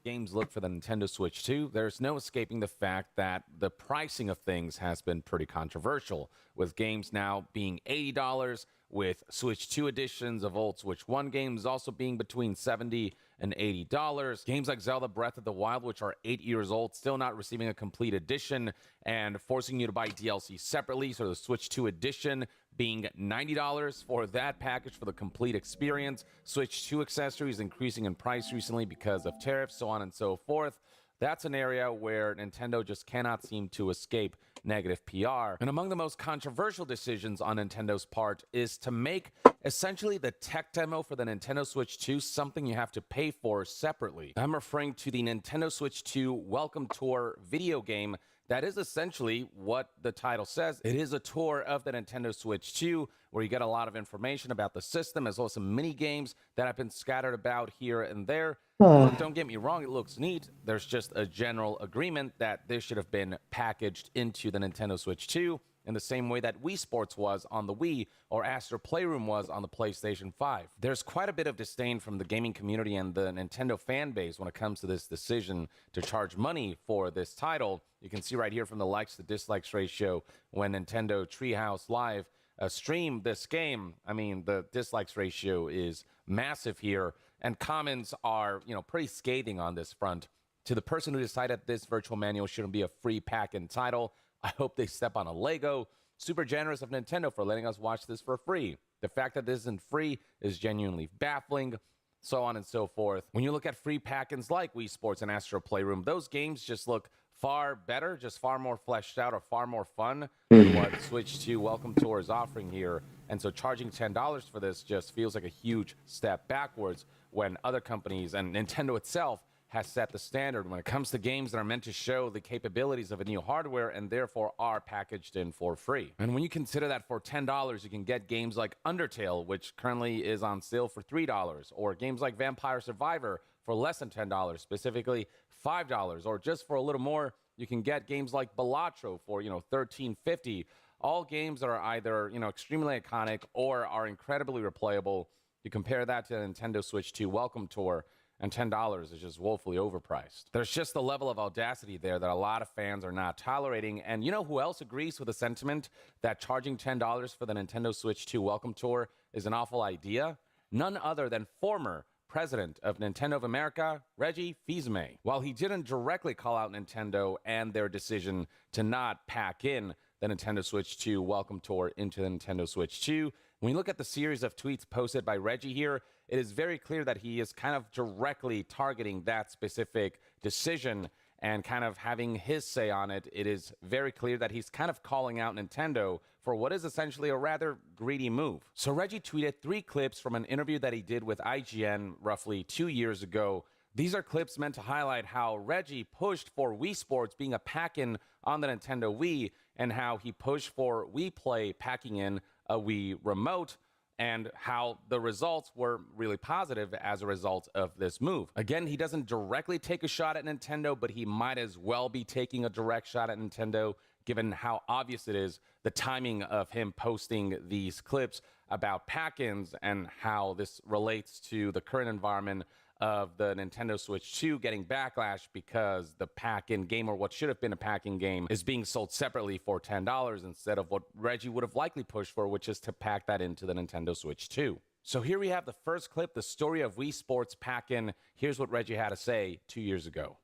Games look for the Nintendo Switch 2, there's no escaping the fact that the pricing of things has been pretty controversial, with games now being $80, with Switch 2 editions of old Switch 1 games also being between $70 and $80. Games like Zelda Breath of the Wild, which are 8 years old, still not receiving a complete edition and forcing you to buy DLC separately, so the Switch 2 edition being $90 for that package for the complete experience. Switch 2 accessories increasing in price recently because of tariffs, so on and so forth. That's an area where Nintendo just cannot seem to escape negative PR. And among the most controversial decisions on Nintendo's part is to make essentially the tech demo for the Nintendo Switch 2 something you have to pay for separately. I'm referring to the Nintendo Switch 2 Welcome Tour video game. That is essentially what the title says. It is a tour of the Nintendo Switch 2, where you get a lot of information about the system, as well as some mini games that have been scattered about here and there. Look, don't get me wrong, it looks neat. There's just a general agreement that this should have been packaged into the Nintendo Switch 2 in the same way that Wii Sports was on the Wii or Astro Playroom was on the PlayStation 5. There's quite a bit of disdain from the gaming community and the Nintendo fan base when it comes to this decision to charge money for this title. You can see right here from the likes to dislikes ratio when Nintendo Treehouse Live streamed this game. I mean, the dislikes ratio is massive here, and comments are, pretty scathing on this front. To the person who decided this virtual manual shouldn't be a free pack-in title, I hope they step on a Lego. Super generous of Nintendo for letting us watch this for free. The fact that this isn't free is genuinely baffling, so on and so forth. When you look at free pack-ins like Wii Sports and Astro Playroom, those games just look far better, just far more fleshed out, or far more fun than what Switch 2 Welcome Tour is offering here. And so charging $10 for this just feels like a huge step backwards when other companies and Nintendo itself has set the standard when it comes to games that are meant to show the capabilities of a new hardware and therefore are packaged in for free. And when you consider that for $10 you can get games like Undertale, which currently is on sale for $3, or games like Vampire Survivor for less than $10, specifically $5, or just for a little more you can get games like Balatro for $13.50. All games that are either extremely iconic or are incredibly replayable. You compare that to the Nintendo Switch 2 Welcome Tour, and $10 is just woefully overpriced. There's just a level of audacity there that a lot of fans are not tolerating. And you know who else agrees with the sentiment that charging $10 for the Nintendo Switch 2 Welcome Tour is an awful idea? None other than former president of Nintendo of America, Reggie Fils-Aimé. While he didn't directly call out Nintendo and their decision to not pack in the Nintendo Switch 2 Welcome Tour into the Nintendo Switch 2, when you look at the series of tweets posted by Reggie here, it is very clear that he is kind of directly targeting that specific decision and kind of having his say on it, it is very clear that he's kind of calling out Nintendo for what is essentially a rather greedy move. So Reggie tweeted 3 clips from an interview that he did with IGN roughly 2 years ago. These are clips meant to highlight how Reggie pushed for Wii Sports being a pack-in on the Nintendo Wii, and how he pushed for Wii Play packing in a Wii Remote, and how the results were really positive as a result of this move. Again, he doesn't directly take a shot at Nintendo, but he might as well be taking a direct shot at Nintendo, given how obvious it is the timing of him posting these clips about pack-ins and how this relates to the current environment of the Nintendo Switch 2 getting backlash because the pack-in game, or what should have been a pack-in game, is being sold separately for $10 instead of what Reggie would have likely pushed for, which is to pack that into the Nintendo Switch 2. So here we have the first clip, the story of Wii Sports pack-in. Here's what Reggie had to say 2 years ago.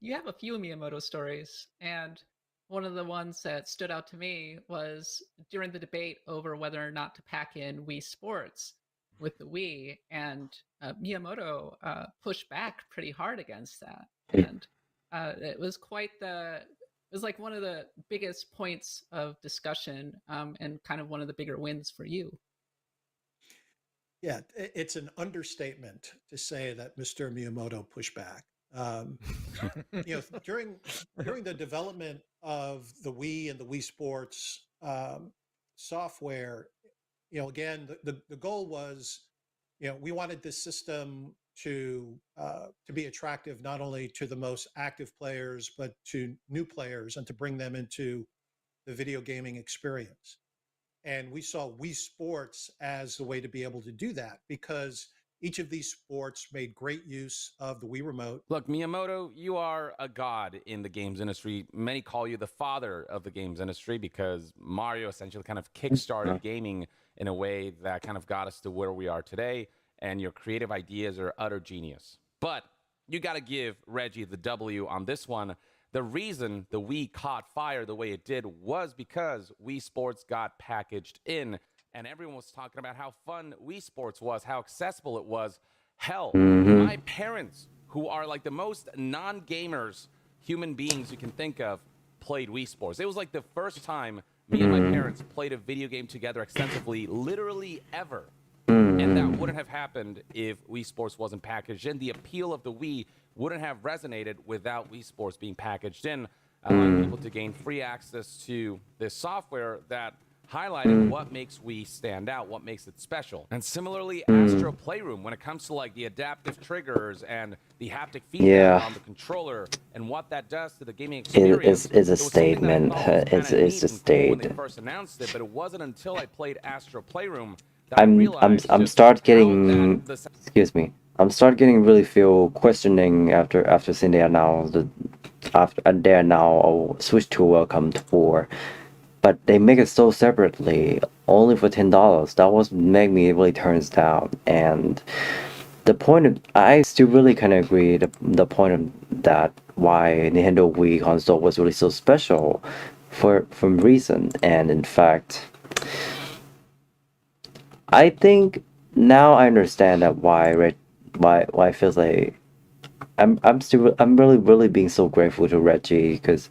You have a few Miyamoto stories, and one of the ones that stood out to me was during the debate over whether or not to pack in Wii Sports with the Wii, and Miyamoto pushed back pretty hard against that, and it was like one of the biggest points of discussion, and kind of one of the bigger wins for you. Yeah, it's an understatement to say that Mr. Miyamoto pushed back. During the development of the Wii and the Wii Sports software, again, the goal was, we wanted this system to be attractive not only to the most active players, but to new players, and to bring them into the video gaming experience. And we saw Wii Sports as the way to be able to do that, because each of these sports made great use of the Wii Remote. Look, Miyamoto, you are a god in the games industry. Many call you the father of the games industry because Mario essentially kind of kickstarted gaming in a way that kind of got us to where we are today, and your creative ideas are utter genius. But you got to give Reggie the W on this one. The reason the Wii caught fire the way it did was because Wii Sports got packaged in, and everyone was talking about how fun Wii Sports was, how accessible it was. Hell, my parents, who are like the most non-gamers human beings you can think of, played Wii Sports. It was like the first time me and my parents played a video game together extensively, literally ever. And that wouldn't have happened if Wii Sports wasn't packaged in. The appeal of the Wii wouldn't have resonated without Wii Sports being packaged in, allowing people to gain free access to this software that highlighted what makes Wii stand out, what makes it special. And similarly, Astro Playroom, when it comes to like the adaptive triggers and the haptic feedback on the controller and what that does to the gaming experience, it's a statement. It's a when state. they first announced it, but it wasn't until I played Astro Playroom that I realized I'm just start how getting that the excuse me. I'm start getting really feel questioning after seeing they announced that after they are now Switch 2 welcomed for, but they make it so separately only for $10. That was make me really turns down. And the point of, I still really kind of agree the point of that why Nintendo Wii console was really so special for reason. And in fact, I think now I understand that why it feels like I'm really being so grateful to Reggie, because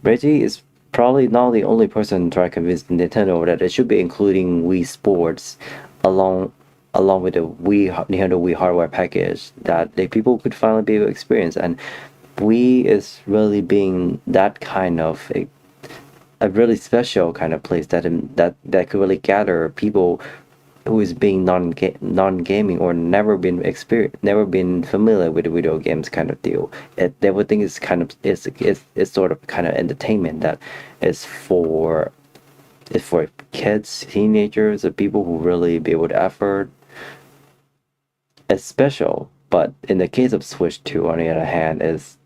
Reggie is probably not the only person trying to convince Nintendo that it should be including Wii Sports along with the Nintendo Wii hardware package that the people could finally be able to experience. And Wii is really being that kind of a really special kind of place that could really gather people who is being non-gaming or never been familiar with the video games kind of deal. They would think it's sort of kind of entertainment that is for kids, teenagers, or people who really be able to effort. It's special, but in the case of Switch 2, on the other hand, it's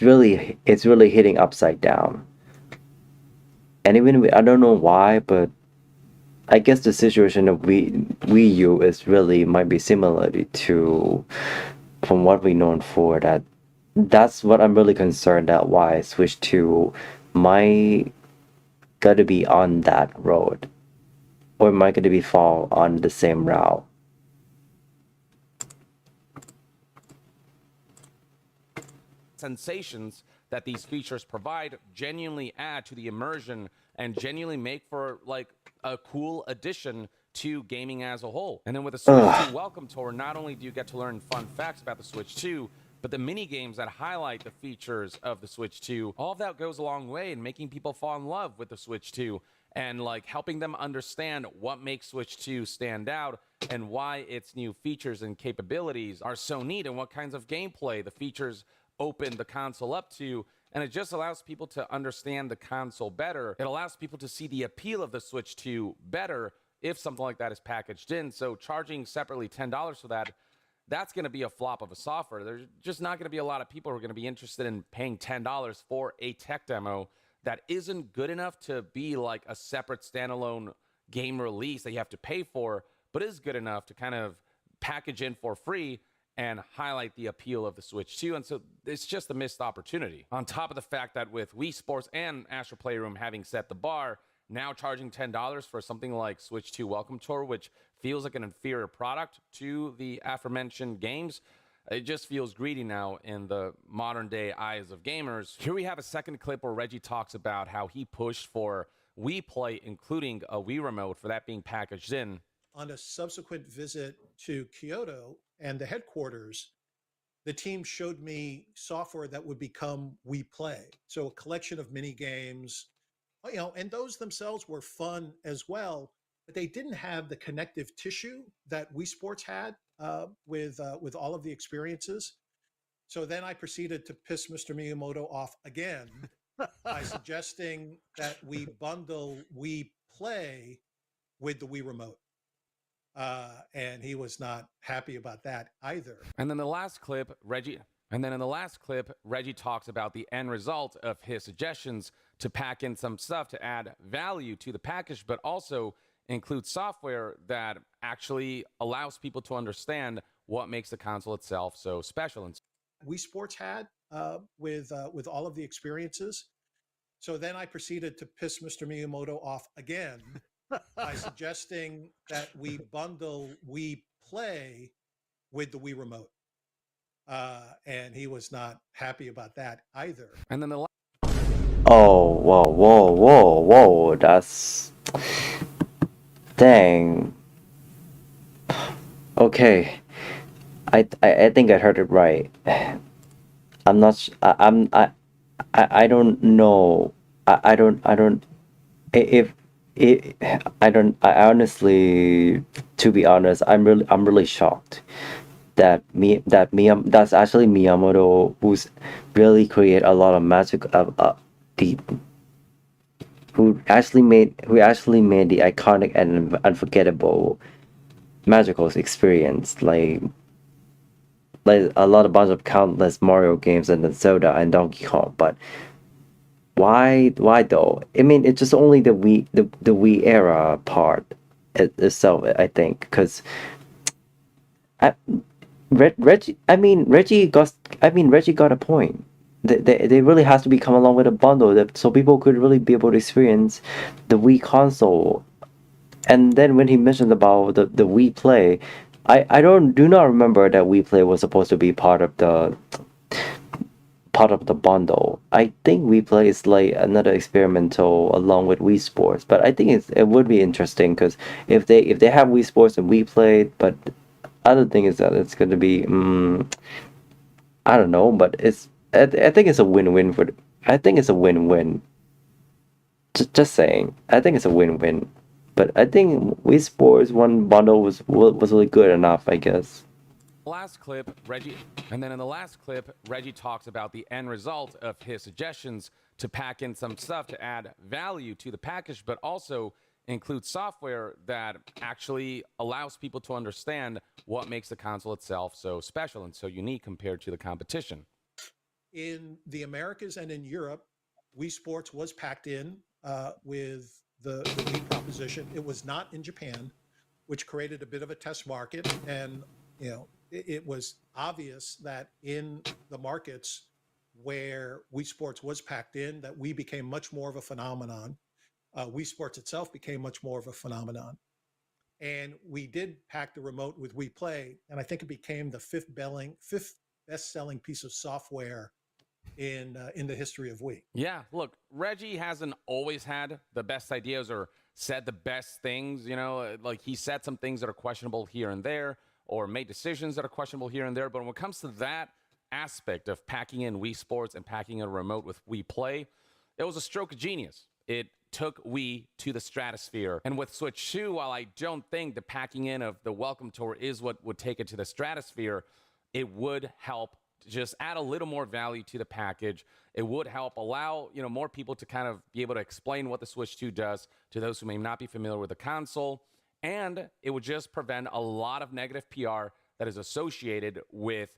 really hitting upside down. And even I don't know why, but I guess the situation of Wii U is really might be similar to from what we known for that. That's what I'm really concerned at why Switch 2 might gotta be on that road, or might gotta be fall on the same route. sensations that these features provide genuinely add to the immersion and genuinely make for like a cool addition to gaming as a whole. And then with the Switch 2 Welcome Tour, not only do you get to learn fun facts about the Switch 2, but the mini games that highlight the features of the Switch 2, all of that goes a long way in making people fall in love with the Switch 2 and like helping them understand what makes Switch 2 stand out and why its new features and capabilities are so neat and what kinds of gameplay the features open the console up to. And it just allows people to understand the console better. It allows people to see the appeal of the Switch 2 better if something like that is packaged in. So charging separately $10 for that, that's going to be a flop of a software. There's just not going to be a lot of people who are going to be interested in paying $10 for a tech demo that isn't good enough to be like a separate standalone game release that you have to pay for, but is good enough to kind of package in for free and highlight the appeal of the Switch 2. And so it's just a missed opportunity. On top of the fact that with Wii Sports and Astro Playroom having set the bar, now charging $10 for something like Switch 2 Welcome Tour, which feels like an inferior product to the aforementioned games, it just feels greedy now in the modern day eyes of gamers. Here we have a second clip where Reggie talks about how he pushed for Wii Play, including a Wii Remote, for that being packaged in. On a subsequent visit to Kyoto and the headquarters, the team showed me software that would become Wii Play. So a collection of mini games, and those themselves were fun as well, but they didn't have the connective tissue that Wii Sports had with all of the experiences. So then I proceeded to piss Mr. Miyamoto off again by suggesting that we bundle Wii Play with the Wii Remote. And he was not happy about that either. And then the last clip, Reggie talks about the end result of his suggestions to pack in some stuff to add value to the package, but also include software that actually allows people to understand what makes the console itself so special. And Wii Sports had with all of the experiences. So then I proceeded to piss Mr. Miyamoto off again by suggesting that we bundle Wii Play with the Wii Remote. And he was not happy about that either. And then the Oh, whoa, that's... Dang. Okay. I think I heard it right. I'm not I don't know. I don't if I honestly, to be honest, I'm really shocked that that's actually Miyamoto, who's really created a lot of magic who actually made the iconic and unforgettable magical experience, like a bunch of countless Mario games and then Zelda and Donkey Kong. But why though? I mean, it's just only the Wii era part itself, I think, because Reggie got a point. They really has to be come along with a bundle so people could really be able to experience the Wii console. And then when he mentioned about the Wii Play, I do not remember that Wii Play was supposed to be part of the bundle. I think Wii Play is like another experimental along with Wii Sports, but I think it would be interesting because if they have Wii Sports and Wii Play, but other thing is that it's going to be I don't know, but I think it's a win-win I think it's a win-win. Just saying, I think it's a win-win. But I think Wii Sports one bundle was really good enough, I guess. Last clip, Reggie talks about the end result of his suggestions to pack in some stuff to add value to the package, but also include software that actually allows people to understand what makes the console itself so special and so unique compared to the competition. In the Americas and in Europe, Wii Sports was packed in with the Wii proposition. It was not in Japan, which created a bit of a test market. And, it was obvious that in the markets where Wii Sports was packed in, that Wii became much more of a phenomenon. Wii Sports itself became much more of a phenomenon. And we did pack the remote with Wii Play, and I think it became the fifth best-selling piece of software in the history of Wii. Yeah, look, Reggie hasn't always had the best ideas or said the best things. Like he said some things that are questionable here and there, or made decisions that are questionable here and there. But when it comes to that aspect of packing in Wii Sports and packing in a remote with Wii Play, it was a stroke of genius. It took Wii to the stratosphere. And with Switch 2, while I don't think the packing in of the Welcome Tour is what would take it to the stratosphere, it would help just add a little more value to the package. It would help allow more people to kind of be able to explain what the Switch 2 does to those who may not be familiar with the console. And it would just prevent a lot of negative PR that is associated with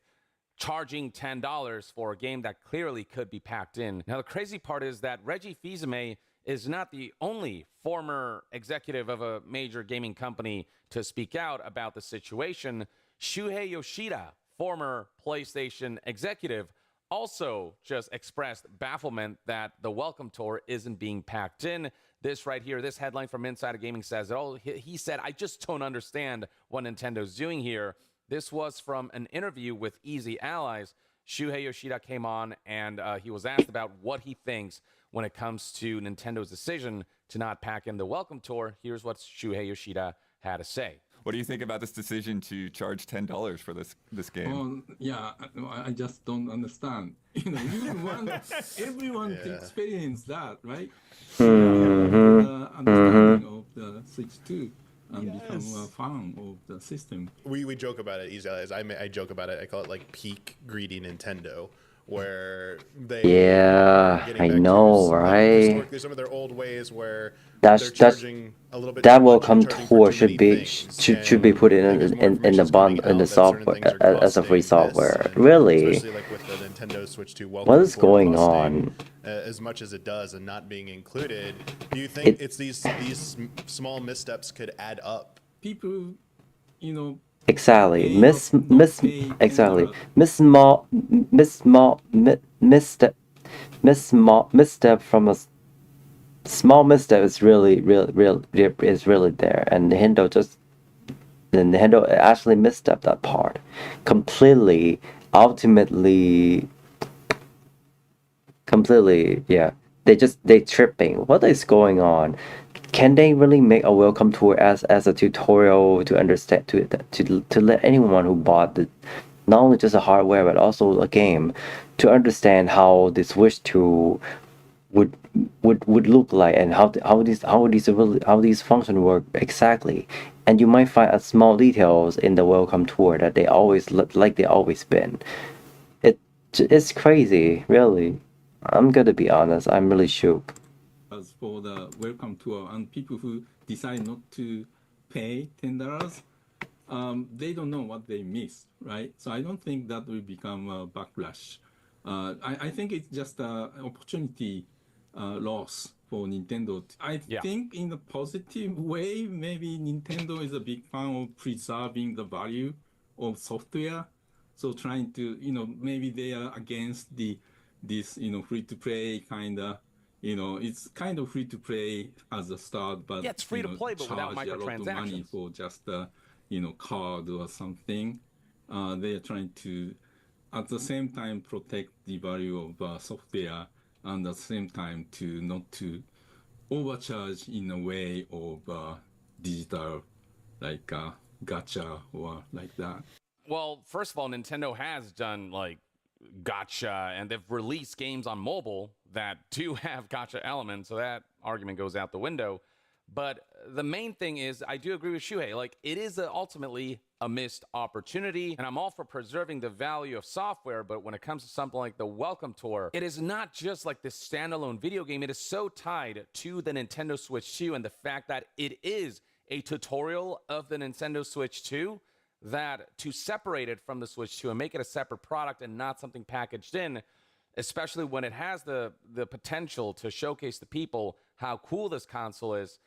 charging $10 for a game that clearly could be packed in. Now, the crazy part is that Reggie Fils-Aimé is not the only former executive of a major gaming company to speak out about the situation. Shuhei Yoshida, former PlayStation executive, also just expressed bafflement that the Welcome Tour isn't being packed in. This right here, this headline from Insider Gaming says it all. He said, "I just don't understand what Nintendo's doing here." This was from an interview with Easy Allies. Shuhei Yoshida came on and he was asked about what he thinks when it comes to Nintendo's decision to not pack in the Welcome Tour. Here's what Shuhei Yoshida had to say. What do you think about this decision to charge $10 for this game? Yeah, I just don't understand. You want everyone to experience that, right? Understanding of the Switch 2 and become a fan of the system. We joke about it, Easy Allies. I joke about it. I call it like peak greedy Nintendo, where they I know, right? Historically, some of their old ways where they're charging a little bit. That Welcome Tour should be put in the software as a free software. Really? Especially like with the Nintendo Switch 2 Welcome What is Tour going costing, on? As much as it does and not being included, do you think it's these small missteps could add up? People, Exactly. Misstep from a small misstep is really there, and Nintendo actually misstepped that part completely. Ultimately, yeah. They tripping. What is going on? Can they really make a Welcome Tour as a tutorial to understand to let anyone who bought not only just a hardware but also a game to understand how this Switch 2 would look like and how these functions work exactly? And you might find small details in the Welcome Tour that they always like they always been. It's crazy, really. I'm gonna be honest. I'm really shook. As for the Welcome Tour and people who decide not to pay $10, they don't know what they missed, right? So I don't think that will become a backlash. I think it's just an opportunity loss for Nintendo. I think in a positive way, maybe Nintendo is a big fan of preserving the value of software. So trying to, maybe they are against this free-to-play kind of, it's kind of free-to-play as a start, but it's free to play, but without charge a lot of money for just a, card or something. They are trying to, at the same time, protect the value of software, and at the same time to not to overcharge in a way of digital, like gacha or like that. Well, first of all, Nintendo has done like gacha, and they've released games on mobile that do have gacha elements, so that argument goes out the window. But the main thing is, I do agree with Shuhei. Like, it is ultimately a missed opportunity, and I'm all for preserving the value of software, but when it comes to something like the Welcome Tour, it is not just like this standalone video game. It is so tied to the Nintendo Switch 2 and the fact that it is a tutorial of the Nintendo Switch 2, that to separate it from the Switch 2 and make it a separate product and not something packaged in, especially when it has the potential to showcase to people how cool this console is,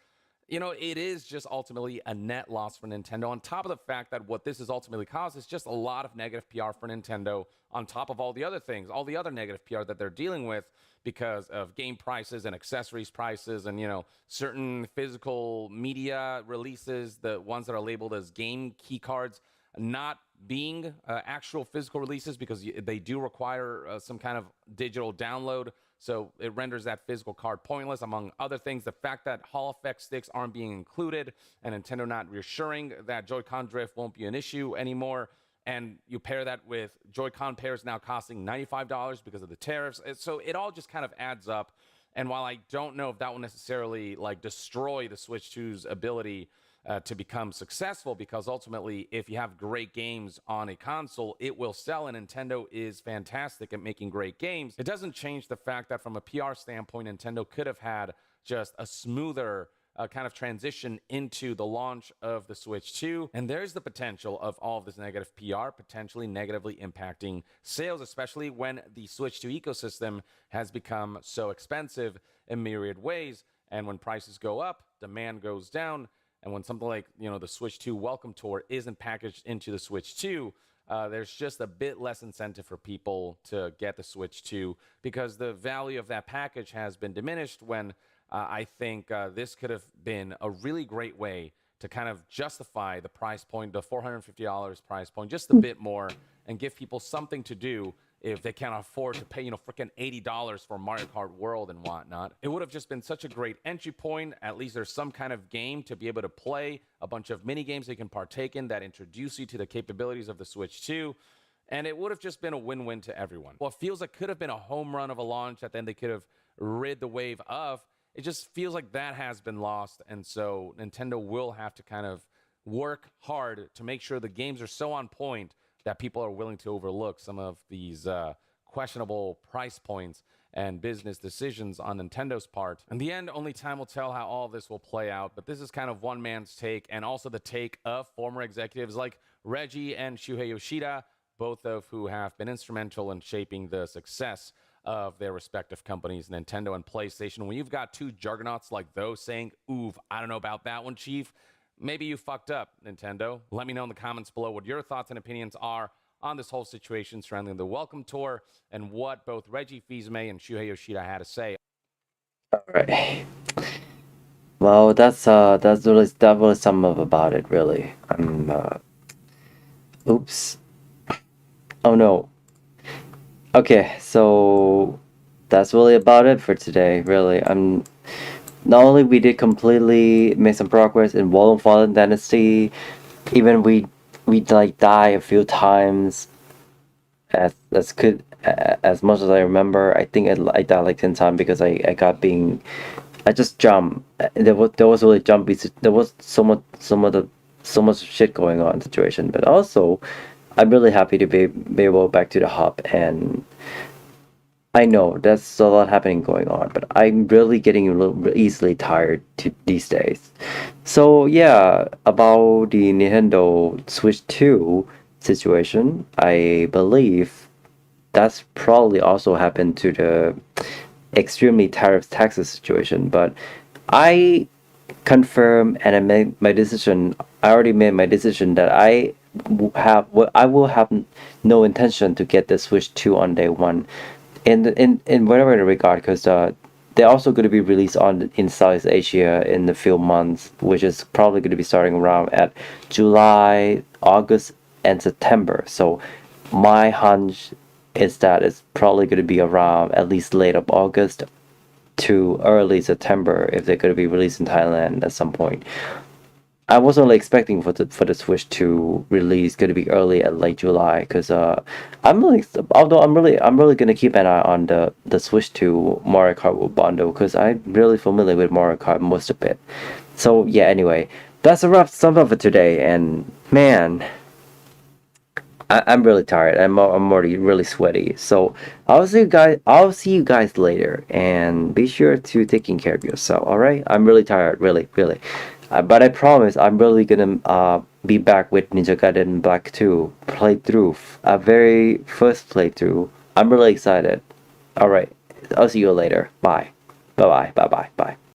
it is just ultimately a net loss for Nintendo, on top of the fact that what this has ultimately caused is just a lot of negative PR for Nintendo, on top of all the other things, all the other negative PR that they're dealing with because of game prices and accessories prices and, certain physical media releases, the ones that are labeled as game key cards. not being actual physical releases because they do require some kind of digital download. So it renders that physical card pointless, among other things. The fact that Hall Effect sticks aren't being included and Nintendo not reassuring that Joy-Con drift won't be an issue anymore. And you pair that with Joy-Con pairs now costing $95 because of the tariffs. So it all just kind of adds up. And while I don't know if that will necessarily like destroy the Switch 2's ability to become successful, because ultimately, if you have great games on a console, it will sell, and Nintendo is fantastic at making great games. It doesn't change the fact that from a PR standpoint, Nintendo could have had just a smoother kind of transition into the launch of the Switch 2. And there's the potential of all of this negative PR potentially negatively impacting sales, especially when the Switch 2 ecosystem has become so expensive in myriad ways. And when prices go up, demand goes down. And when something like, the Switch 2 Welcome Tour isn't packaged into the Switch 2, there's just a bit less incentive for people to get the Switch 2 because the value of that package has been diminished when I think this could have been a really great way to kind of justify the price point, the $450 price point, just a bit more, and give people something to do if they can't afford to pay, freaking $80 for Mario Kart World and whatnot. It would have just been such a great entry point. At least there's some kind of game to be able to play, a bunch of mini games they can partake in that introduce you to the capabilities of the Switch 2. And it would have just been a win-win to everyone. What feels like could have been a home run of a launch that then they could have rid the wave of, it just feels like that has been lost. And so Nintendo will have to kind of work hard to make sure the games are so on point that people are willing to overlook some of these questionable price points and business decisions on Nintendo's part. In the end, only time will tell how all this will play out, but this is kind of one man's take and also the take of former executives like Reggie and Shuhei Yoshida, both of who have been instrumental in shaping the success of their respective companies, Nintendo and PlayStation. When you've got two juggernauts like those saying, "Oof, I don't know about that one, Chief," maybe you fucked up, Nintendo. Let me know in the comments below what your thoughts and opinions are on this whole situation surrounding the Welcome Tour and what both Reggie Fils-Aimé and Shuhei Yoshida had to say. All right. Well, that's really some of about it, really. Oops. Oh no. Okay, so that's really about it for today, really. Not only we did completely make some progress in Long Fallen Dynasty, even we like die a few times as much as I remember. I think I died like 10 times because I just jumped. There was really jumpy. There was so much shit going on situation, but also I'm really happy to be able back to the hub, and I know there's a lot happening going on, but I'm really getting a little easily tired these days. So yeah, about the Nintendo Switch 2 situation, I believe that's probably also happened to the extremely tariff taxes situation, but I confirm and I made my decision. I already made my decision that I will have no intention to get the Switch 2 on day one in whatever regard, because they're also going to be released in Southeast Asia in a few months, which is probably going to be starting around at July, August, and September. So my hunch is that it's probably going to be around at least late of August to early September if they're going to be released in Thailand at some point. I was only expecting for the Switch 2 release going to be early at late July, because I'm really gonna keep an eye on the Switch 2 Mario Kart bundle, because I'm really familiar with Mario Kart most of it. So yeah, anyway, that's a rough sum of it today, and man, I'm really tired. I'm already really sweaty. So I'll see you guys later, and be sure to taking care of yourself. All right, I'm really tired, really. But I promise I'm really gonna be back with Ninja Gaiden Black 2 playthrough, a very first playthrough. I'm really excited. Alright, I'll see you later. Bye. Bye.